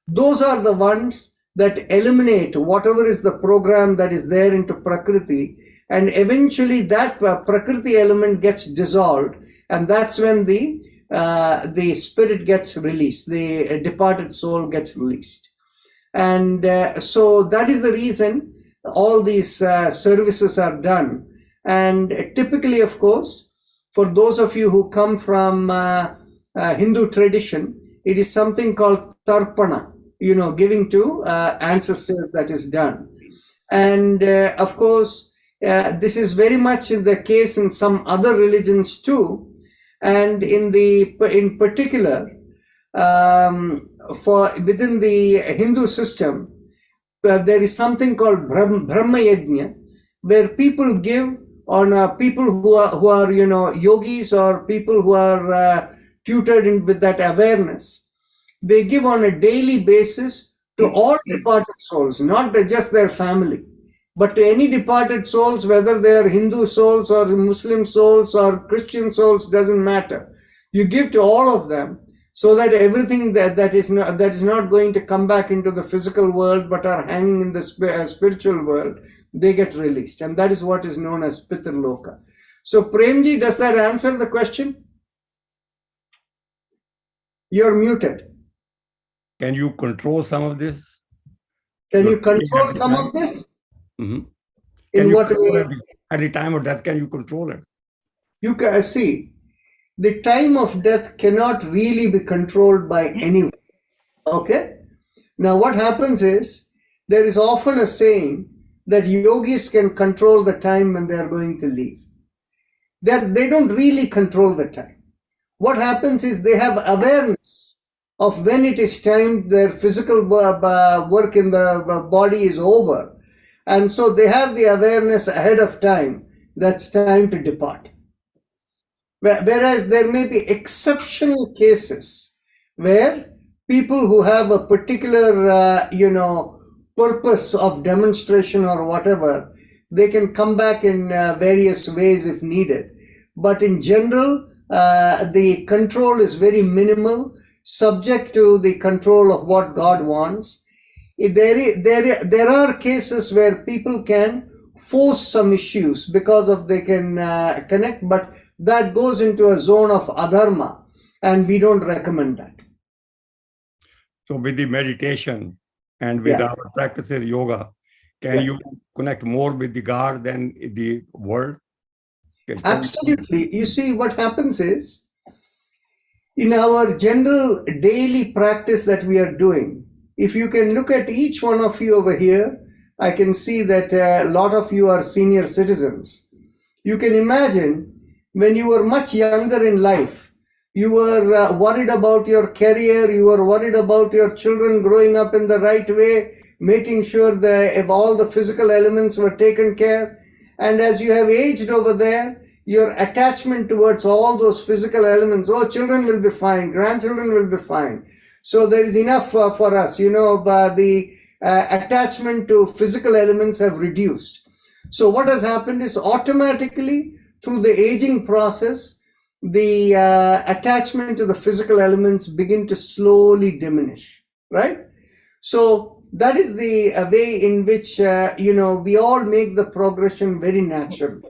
those are the ones that eliminate whatever is the program that is there into Prakriti, and eventually that Prakriti element gets dissolved, and that's when the spirit gets released, the departed soul gets released. And so that is the reason all these services are done. And typically, of course, for those of you who come from Hindu tradition, it is something called tarpana, giving to ancestors, that is done. And of course, this is very much the case in some other religions too. And in particular, within the Hindu system, there is something called Brahma Yajna, where people give on people who are yogis or people who are tutored with that awareness. They give on a daily basis to all departed souls, not just their family, but to any departed souls, whether they are Hindu souls or Muslim souls or Christian souls, doesn't matter. You give to all of them, so that everything that is not going to come back into the physical world but are hanging in the spiritual world, they get released. And that is what is known as Pitarloka. So Premji, does that answer the question? You're muted. Can you control some of this? Can you control some of this? Mm-hmm. In what way? At the time of death, can you control it? You can see, the time of death cannot really be controlled by anyone. Okay? Now what happens is, there is often a saying that yogis can control the time when they are going to leave. They don't really control the time. What happens is they have awareness of when it is time, their physical work in the body is over. And so they have the awareness ahead of time, that's time to depart. Whereas there may be exceptional cases where people who have a particular, purpose of demonstration or whatever, they can come back in various ways if needed. But in general, the control is very minimal, subject to the control of what God wants. There are cases where people can force some issues because of they can connect, but that goes into a zone of adharma, and we don't recommend that. So with the meditation and with our practices yoga, can you connect more with the God than the world? Absolutely. You see, what happens is, in our general daily practice that we are doing, if you can look at each one of you over here, I can see that a lot of you are senior citizens. You can imagine when you were much younger in life, you were worried about your career, you were worried about your children growing up in the right way, making sure that if all the physical elements were taken care. And as you have aged over there, your attachment towards all those physical elements, children will be fine, grandchildren will be fine. So there is enough for us, the attachment to physical elements have reduced. So what has happened is automatically through the aging process, the attachment to the physical elements begin to slowly diminish, right? So that is the way in which, we all make the progression very natural.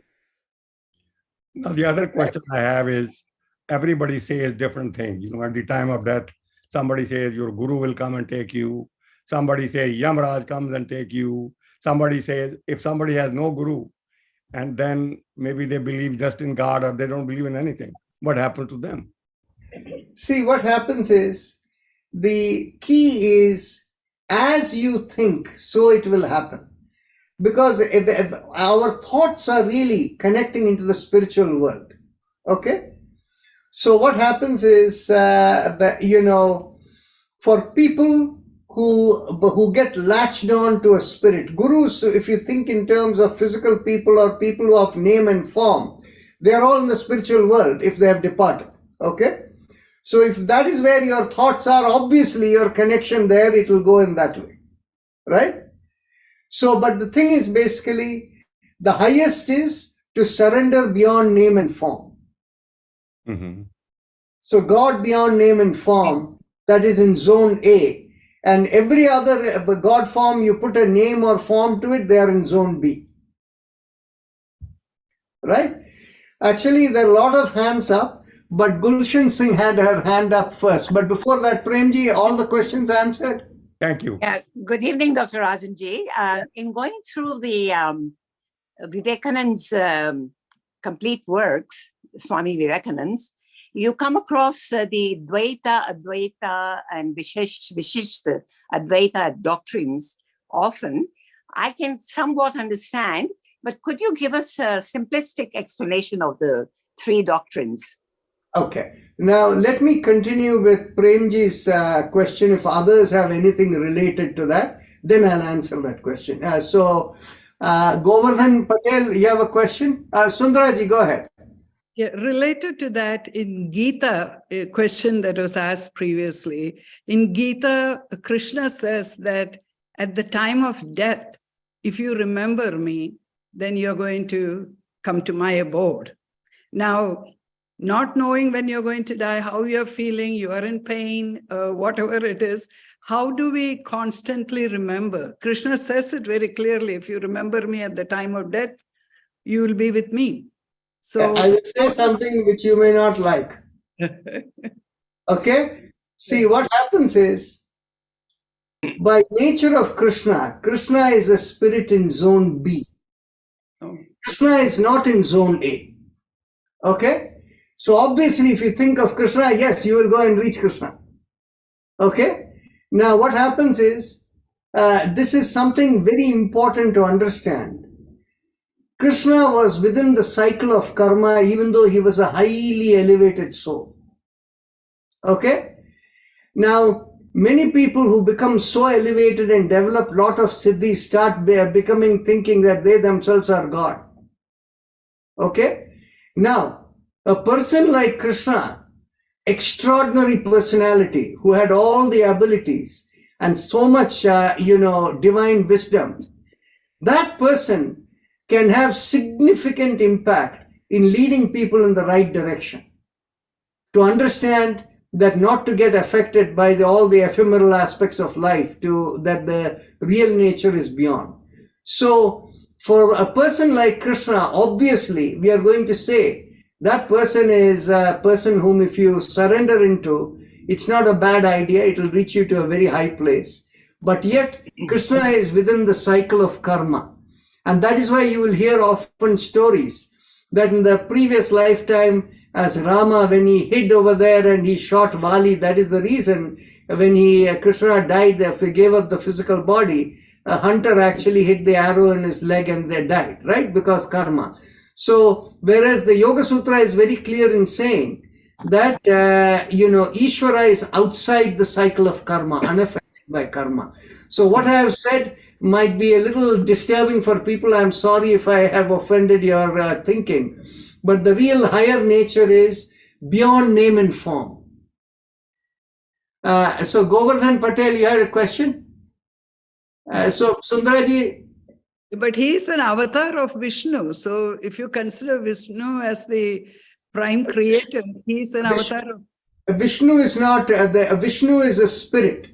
Now, the other question I have is, everybody says different things. At the time of death, somebody says your guru will come and take you. Somebody says Yamraj comes and take you. Somebody says, if somebody has no guru, and then maybe they believe just in God or they don't believe in anything, what happens to them? See, what happens is, the key is, as you think, so it will happen. Because if our thoughts are really connecting into the spiritual world. Okay? So what happens is, for people who get latched on to a spirit, gurus, if you think in terms of physical people or people of name and form, they are all in the spiritual world if they have departed. Okay? So if that is where your thoughts are, obviously your connection there, it will go in that way. Right? So, but the thing is, basically, the highest is to surrender beyond name and form. Mm-hmm. So God beyond name and form, that is in zone A. And every other God form, you put a name or form to it, they are in zone B. Right? Actually, there are a lot of hands up, but Gulshan Singh had her hand up first. But before that, Premji, all the questions answered? Thank you. Yeah, good evening, Dr. Rajanji. In going through the Vivekanand's complete works, Swami Vivekanand's, you come across the Dvaita, Advaita, and Vishishta Advaita doctrines often. I can somewhat understand, but could you give us a simplistic explanation of the three doctrines? Okay. Now, let me continue with Premji's question. If others have anything related to that, then I'll answer that question. Govardhan Patel, you have a question? Sundaraji, go ahead. Yeah, related to that, in Gita, a question that was asked previously, in Gita, Krishna says that at the time of death, if you remember me, then you're going to come to my abode. Now, not knowing when you're going to die, how you're feeling, you are in pain, whatever it is, how do we constantly remember? Krishna says it very clearly, if you remember me at the time of death, you will be with me. So I will say something which you may not like. Okay? See, what happens is, by nature of Krishna, Krishna is a spirit in zone B. Krishna is not in zone A. Okay? So obviously, if you think of Krishna, yes, you will go and reach Krishna. Okay? Now, what happens is, this is something very important to understand. Krishna was within the cycle of karma, even though he was a highly elevated soul. Okay? Now, many people who become so elevated and develop a lot of siddhis start thinking that they themselves are God. Okay? Now, a person like Krishna, extraordinary personality, who had all the abilities and so much, divine wisdom, that person can have significant impact in leading people in the right direction. To understand that not to get affected by all the ephemeral aspects of life, that the real nature is beyond. So, for a person like Krishna, obviously, we are going to say, that person is a person whom if you surrender into, it's not a bad idea, it will reach you to a very high place. But yet, Krishna is within the cycle of karma. And that is why you will hear often stories that in the previous lifetime, as Rama, when he hid over there and he shot Vali, that is the reason when Krishna died, he gave up the physical body, a hunter actually hit the arrow in his leg and they died, right? Because karma. So, whereas the Yoga Sutra is very clear in saying that, Ishvara is outside the cycle of karma, unaffected by karma. So what I have said might be a little disturbing for people. I'm sorry if I have offended your thinking. But the real higher nature is beyond name and form. So Govardhan Patel, you had a question? So Sundaraji. but he is an avatar of Vishnu. So if you consider Vishnu as the prime creator, he is an avatar of... Vishnu is not, Vishnu is a spirit.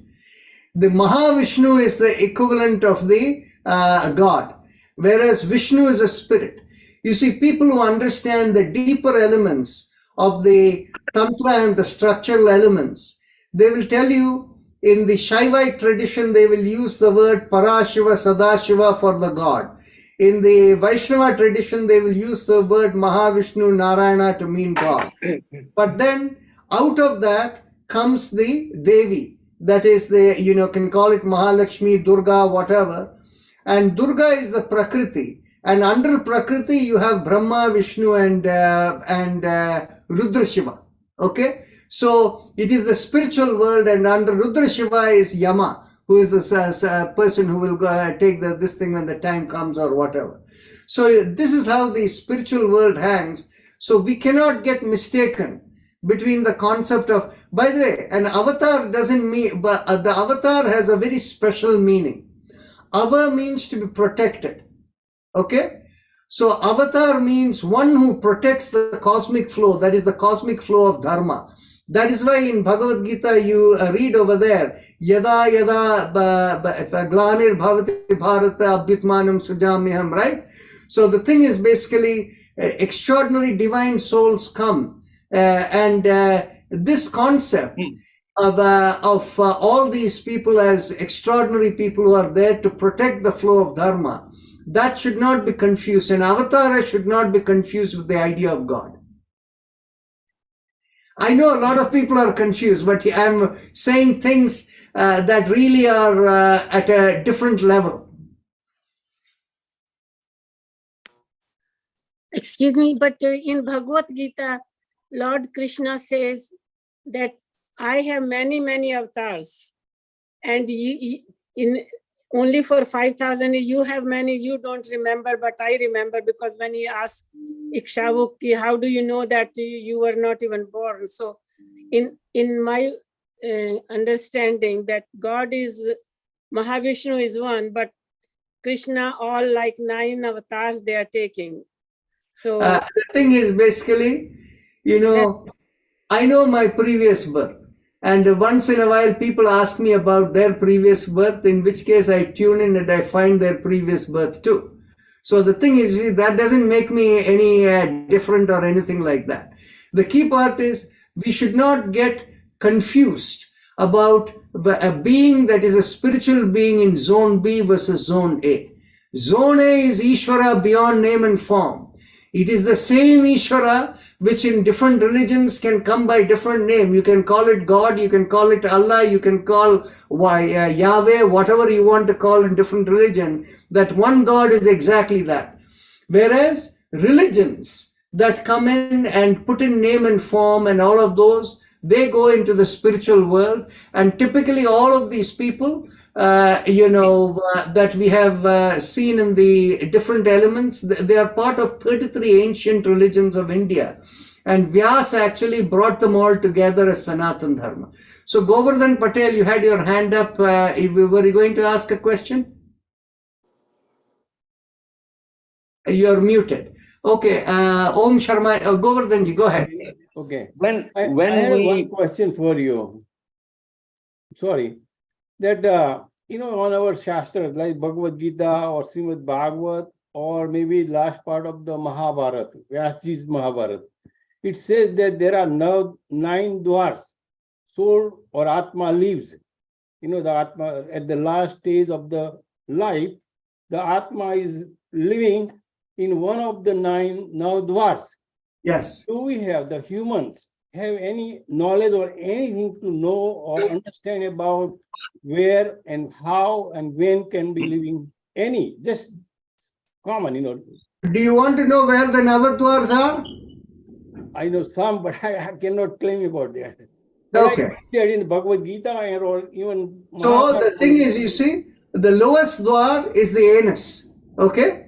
The Mahavishnu is the equivalent of the God, whereas Vishnu is a spirit. You see, people who understand the deeper elements of the Tantra and the structural elements, they will tell you In the Shaivite tradition, they will use the word Parashiva, Sadashiva for the God. In the Vaishnava tradition, they will use the word Mahavishnu, Narayana to mean God. But then out of that comes the Devi. That is the, can call it Mahalakshmi, Durga, whatever. And Durga is the Prakriti. And under Prakriti, you have Brahma, Vishnu, and Rudra Shiva. Okay? So it is the spiritual world, and under Rudra Shiva is Yama, who is the person who will go take this thing when the time comes or whatever. So this is how the spiritual world hangs. So we cannot get mistaken between the concept of, by the way, an avatar doesn't mean, but the avatar has a very special meaning. Ava means to be protected. Okay? So avatar means one who protects the cosmic flow, that is the cosmic flow of dharma. That is why in Bhagavad Gita you read over there, Yada Yada Glanir Bhavati Bharata Abhyutmanam Sujamyaham, right? So the thing is basically extraordinary divine souls come, and this concept of all these people as extraordinary people who are there to protect the flow of dharma, that should not be confused. An avatar should not be confused with the idea of God. I know a lot of people are confused, but I'm saying things that really are at a different level. Excuse me, but in Bhagavad Gita, Lord Krishna says that I have many, many avatars, and in only for 5,000, you have many, you don't remember, but I remember, because when he asked Ikshvakui, how do you know that you were not even born? So in my understanding that God is, Mahavishnu is one, but Krishna, all like 9 avatars they are taking. So the thing is basically, I know my previous birth. And once in a while, people ask me about their previous birth, in which case I tune in and I find their previous birth too. So the thing is, that doesn't make me any different or anything like that. The key part is we should not get confused about a being that is a spiritual being in zone B versus zone A. Zone A is Ishvara beyond name and form. It is the same Ishvara which in different religions can come by different name. You can call it God, you can call it Allah, you can call Yahweh, whatever you want to call in different religion. That one God is exactly that. Whereas religions that come in and put in name and form and all of those, they go into the spiritual world. And typically all of these people, that we have seen in the different elements, they are part of 33 ancient religions of India. And Vyas actually brought them all together as Sanatan Dharma. So Govardhan Patel, you had your hand up. Were you going to ask a question? You're muted. Okay. Om Sharma, Govardhan, go ahead. Okay. I have one question for you. Sorry. That, on our Shastras, like Bhagavad Gita or Srimad Bhagavad, or maybe last part of the Mahabharata, Vyasji's Mahabharata, it says that there are now 9 dwars, soul or Atma lives. The Atma, at the last stage of the life, the Atma is living in one of the 9 now dwars. Yes. Do we have, the humans, have any knowledge or anything to know or understand about where and how and when can be living? Any, just common, Do you want to know where the Navadwars are? I know some, but I cannot claim about that. Okay. They're in the Bhagavad Gita or even. So the thing is, you see, the lowest dwar is the anus. Okay?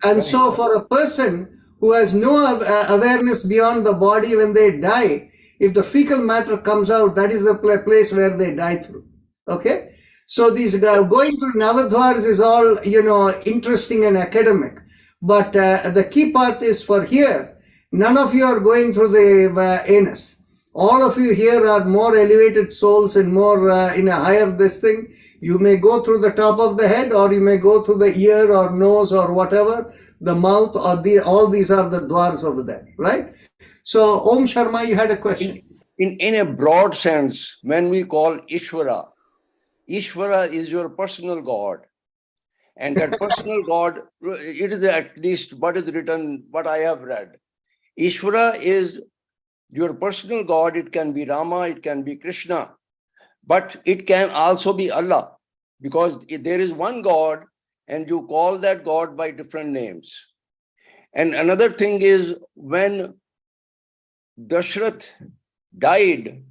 And so for a person who has no awareness beyond the body, when they die, if the fecal matter comes out, that is the place where they die through. Okay? So these going through Navadwars is all, interesting and academic. But the key part is for here, none of you are going through the anus. All of you here are more elevated souls and more in a higher this thing. You may go through the top of the head, or you may go through the ear or nose or whatever, the mouth, or all these are the dwars over there, right? So Om Sharma, you had a question. In a broad sense, when we call Ishvara, Ishvara is your personal God. And that personal God, it is at least what is written, what I have read. Ishvara is your personal God. It can be Rama, it can be Krishna, but it can also be Allah, because there is one God and you call that God by different names. And another thing is, when Dashrath died,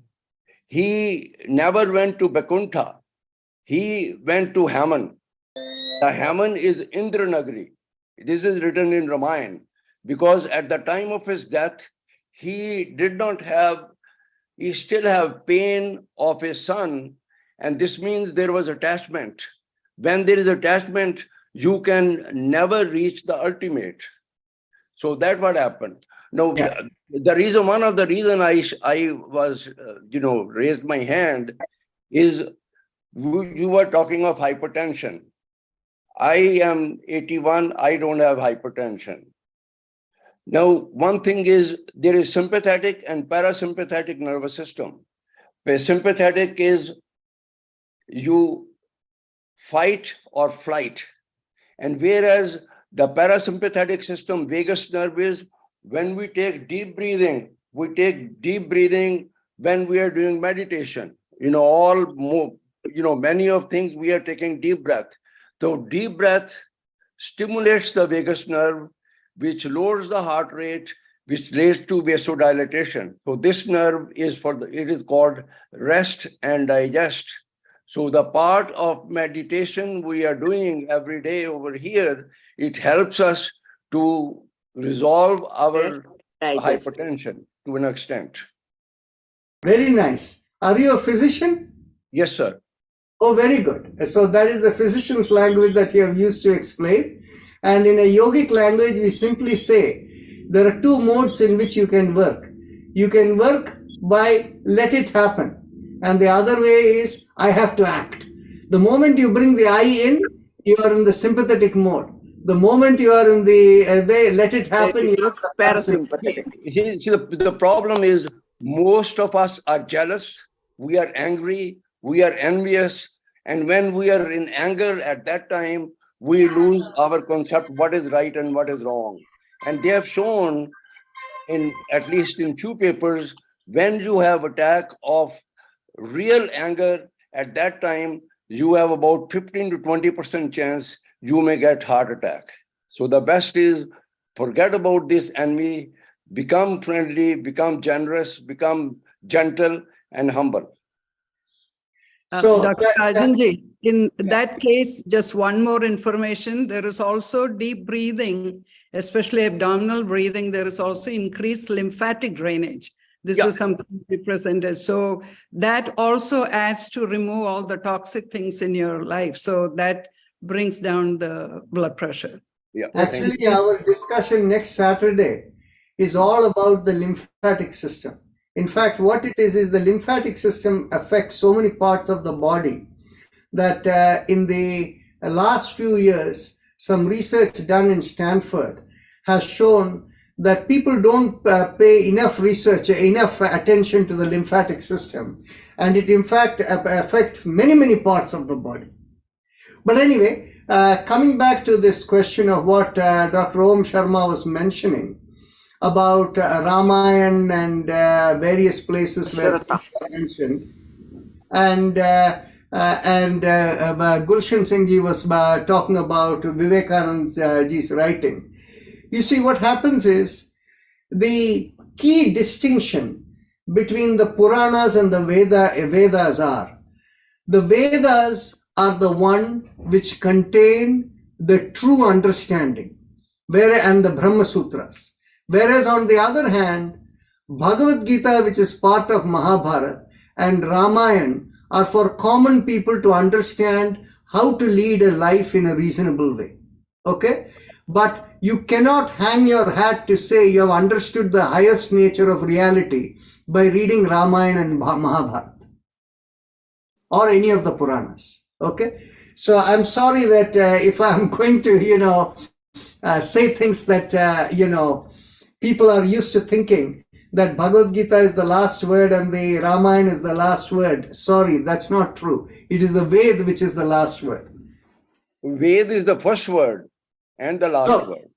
he never went to Vaikuntha. He went to Haman. The Haman is Indranagari. This is written in Ramayana, because at the time of his death, he still have pain of his son. And this means there was attachment. When there is attachment, you can never reach the ultimate. So that's what happened. Now, the reason, one of the reason I was, raised my hand is you were talking of hypertension. I am 81, I don't have hypertension. Now, one thing is, there is sympathetic and parasympathetic nervous system. Sympathetic is you fight or flight. And whereas the parasympathetic system, vagus nerve, is when we take deep breathing, when we are doing meditation. Many of things we are taking deep breath. So deep breath stimulates the vagus nerve, which lowers the heart rate, which leads to vasodilatation. So this nerve is it is called rest and digest. So the part of meditation we are doing every day over here, it helps us to resolve our hypertension to an extent. Very nice. Are you a physician? Yes, sir. Oh, very good. So that is the physician's language that you have used to explain. And in a yogic language, we simply say there are two modes in which you can work. You can work by let it happen. And the other way is I have to act. The moment you bring the I in, you are in the sympathetic mode. The moment you are in the way, let it happen, you are the parasympathetic. The problem is most of us are jealous, we are angry, we are envious. And when we are in anger at that time, we lose our concept what is right and what is wrong. And they have shown, at least in few papers, when you have attack of real anger, at that time, you have about 15 to 20% chance you may get heart attack. So the best is forget about this envy, become friendly, become generous, become gentle and humble. So Dr. Rajanji, in that case, just one more information. There is also deep breathing, especially abdominal breathing. There is also increased lymphatic drainage. This is something we presented. So that also adds to remove all the toxic things in your life. So that brings down the blood pressure. Actually, our discussion next Saturday is all about the lymphatic system. In fact, what it is the lymphatic system affects so many parts of the body that in the last few years, some research done in Stanford has shown that people don't pay enough attention to the lymphatic system. And it in fact affects many, many parts of the body. But anyway, coming back to this question of what Dr. Om Sharma was mentioning about Ramayana and various places where Krishna mentioned, and Gulshan Singh Ji was talking about Vivekananda Ji's writing. You see, what happens is the key distinction between the Puranas and the Vedas are the Vedas are the one which contain the true understanding, and the Brahma Sutras. Whereas on the other hand, Bhagavad Gita, which is part of Mahabharata, and Ramayana are for common people to understand how to lead a life in a reasonable way. Okay? But you cannot hang your hat to say you have understood the highest nature of reality by reading Ramayana and Mahabharata or any of the Puranas. Okay? So I'm sorry that if I'm going to, say things that, people are used to thinking, that Bhagavad Gita is the last word and the Ramayana is the last word. Sorry, that's not true. It is the Ved which is the last word. Ved is the first word and the last No. word.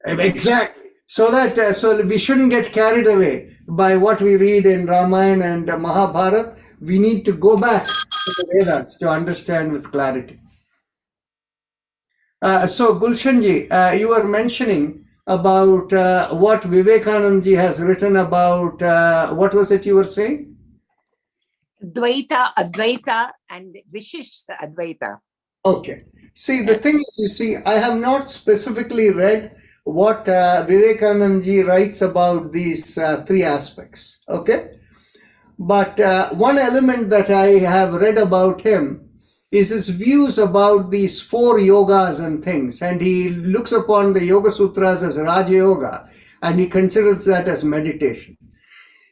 Exactly. So that so we shouldn't get carried away by what we read in Ramayana and Mahabharata. We need to go back to the Vedas to understand with clarity. So Gulshanji, you were mentioning about what Vivekananda has written about, what was it you were saying? Dvaita, Advaita, and Vishishta Advaita. Okay. See, the thing is, you see, I have not specifically read what Vivekananda writes about these three aspects. Okay. But one element that I have read about him is his views about these four yogas and things. And he looks upon the Yoga Sutras as Raja Yoga, and he considers that as meditation.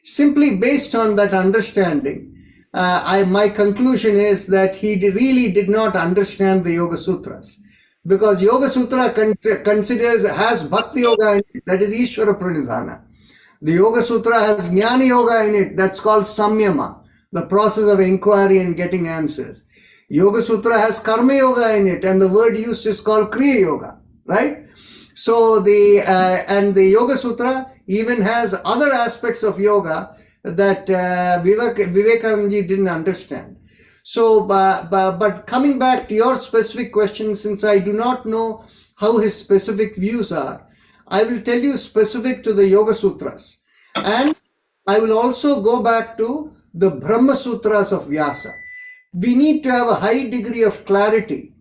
Simply based on that understanding, my conclusion is that he really did not understand the Yoga Sutras, because Yoga Sutra has Bhakti Yoga in it, that is Ishvara Pranidhana. The Yoga Sutra has Jnana Yoga in it, that's called Samyama, the process of inquiry and getting answers. Yoga Sutra has Karma Yoga in it, and the word used is called Kriya Yoga, right? So and the Yoga Sutra even has other aspects of yoga that Vivekananda didn't understand. So, but coming back to your specific question, since I do not know how his specific views are, I will tell you specific to the Yoga Sutras. And I will also go back to the Brahma Sutras of Vyasa. We need to have a high degree of clarity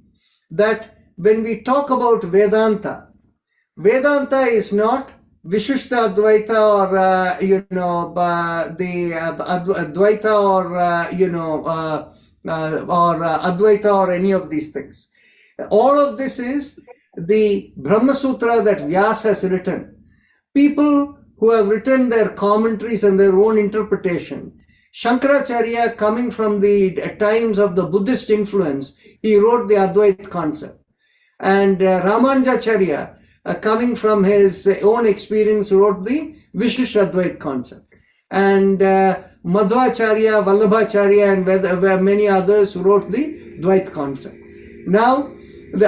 that when we talk about Vedanta, Vedanta is not Vishishta Advaita or, the Advaita or Advaita or any of these things. All of this is the Brahma Sutra that Vyasa has written. People who have written their commentaries and their own interpretation. Shankaracharya, coming from the times of the Buddhist influence, he wrote the Advaita concept. And Ramanujacharya, coming from his own experience, wrote the Vishish Advaita concept. And Madhvacharya, Vallabhacharya, and many others wrote the Dvaita concept. Now,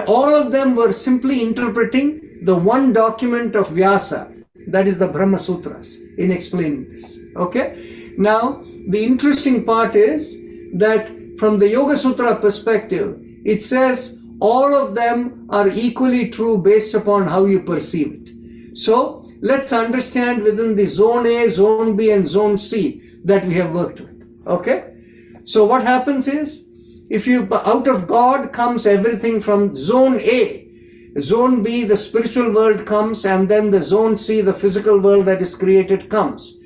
all of them were simply interpreting the one document of Vyasa, that is the Brahma Sutras, in explaining this. Okay? Now, the interesting part is that from the Yoga Sutra perspective, it says all of them are equally true based upon how you perceive it. So let's understand within the zone A, zone B, and zone C that we have worked with. Okay? So what happens is, if you, out of God comes everything from zone A, zone B, the spiritual world comes, and then the zone C, the physical world that is created, comes.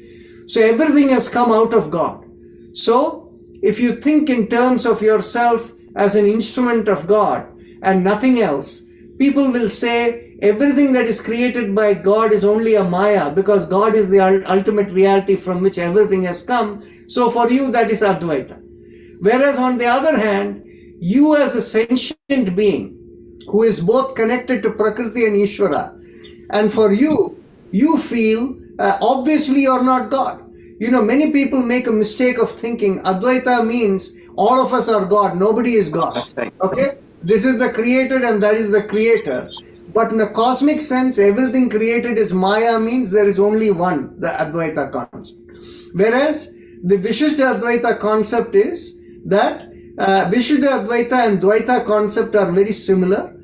So everything has come out of God. So if you think in terms of yourself as an instrument of God and nothing else, people will say everything that is created by God is only a Maya, because God is the ultimate reality from which everything has come. So for you, that is Advaita. Whereas on the other hand, you as a sentient being who is both connected to Prakriti and Ishvara, and for you, you feel obviously you're not God. You know, many people make a mistake of thinking Advaita means all of us are God, nobody is God. Okay? This is the created and that is the creator. But in the cosmic sense, everything created is Maya, means there is only one, the Advaita concept. Whereas the Vishishta Advaita concept is that Vishishta Advaita and Dvaita concept are very similar.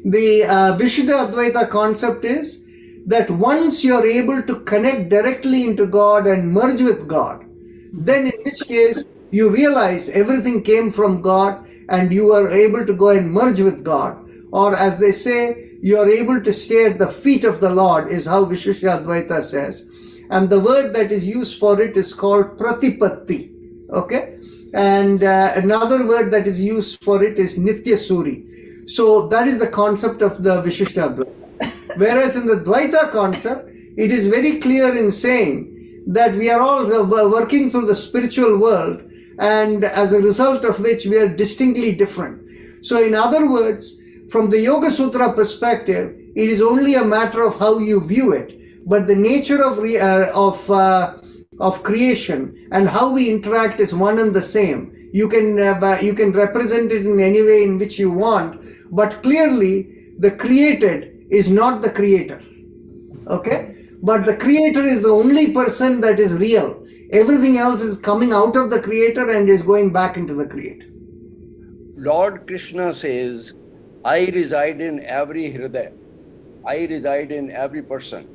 The Vishishta Advaita concept is that once you're able to connect directly into God and merge with God, then in which case you realize everything came from God and you are able to go and merge with God. Or as they say, you are able to stay at the feet of the Lord, is how Vishishta Advaita says. And the word that is used for it is called Pratipatti. Okay? And another word that is used for it is Nitya Suri. So that is the concept of the Vishishta Advaita. Whereas in the Dvaita concept, it is very clear in saying that we are all working through the spiritual world, and as a result of which we are distinctly different. So in other words, from the Yoga Sutra perspective, it is only a matter of how you view it. But the nature of of creation and how we interact is one and the same. You can represent it in any way in which you want, but clearly the created is not the creator. Okay? But the creator is the only person that is real. Everything else is coming out of the creator and is going back into the creator. Lord Krishna says, I reside in every hridaya. I reside in every person.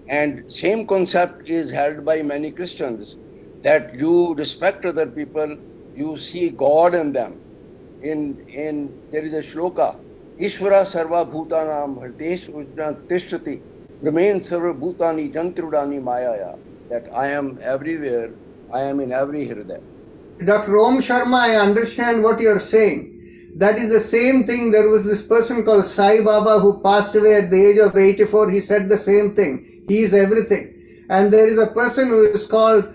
And same concept is held by many Christians, that you respect other people, you see God in them. In there is a shloka, Ishvara sarva bhutanam hardesh ujna tishtati, remain sarva bhutani jantrudani mayaya, that I am everywhere, I am in every hridaya. Dr. Om Sharma, I understand what you're saying. That is the same thing. There was this person called Sai Baba who passed away at the age of 84. He said the same thing. He is everything. And there is a person who is called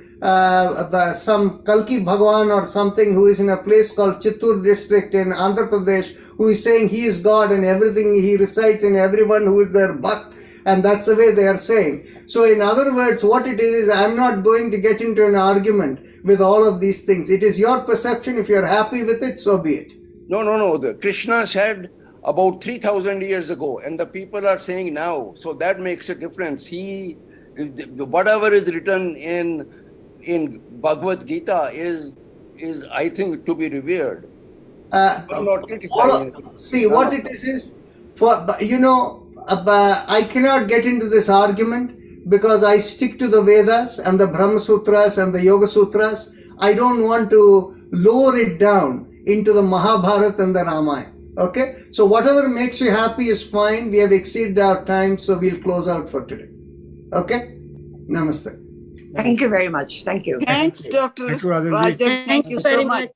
some Kalki Bhagwan or something, who is in a place called Chittur district in Andhra Pradesh, who is saying he is God and everything he resides in everyone who is their Bhakt. And that's the way they are saying. So in other words, what it is, I'm not going to get into an argument with all of these things. It is your perception. If you're happy with it, so be it. No. The Krishna said about 3,000 years ago, and the people are saying now. So that makes a difference. Whatever is written in Bhagavad Gita is I think to be revered. But not criticized. See, what it is I cannot get into this argument because I stick to the Vedas and the Brahma Sutras and the Yoga Sutras. I don't want to lower it down into the Mahabharata and the Ramayana. Okay? So whatever makes you happy is fine. We have exceeded our time, so we'll close out for today. Okay? Namaste. Thank you very much. Thank you. Thanks, Dr. Thank you, Rajan ji. Rajan. Thank you very much.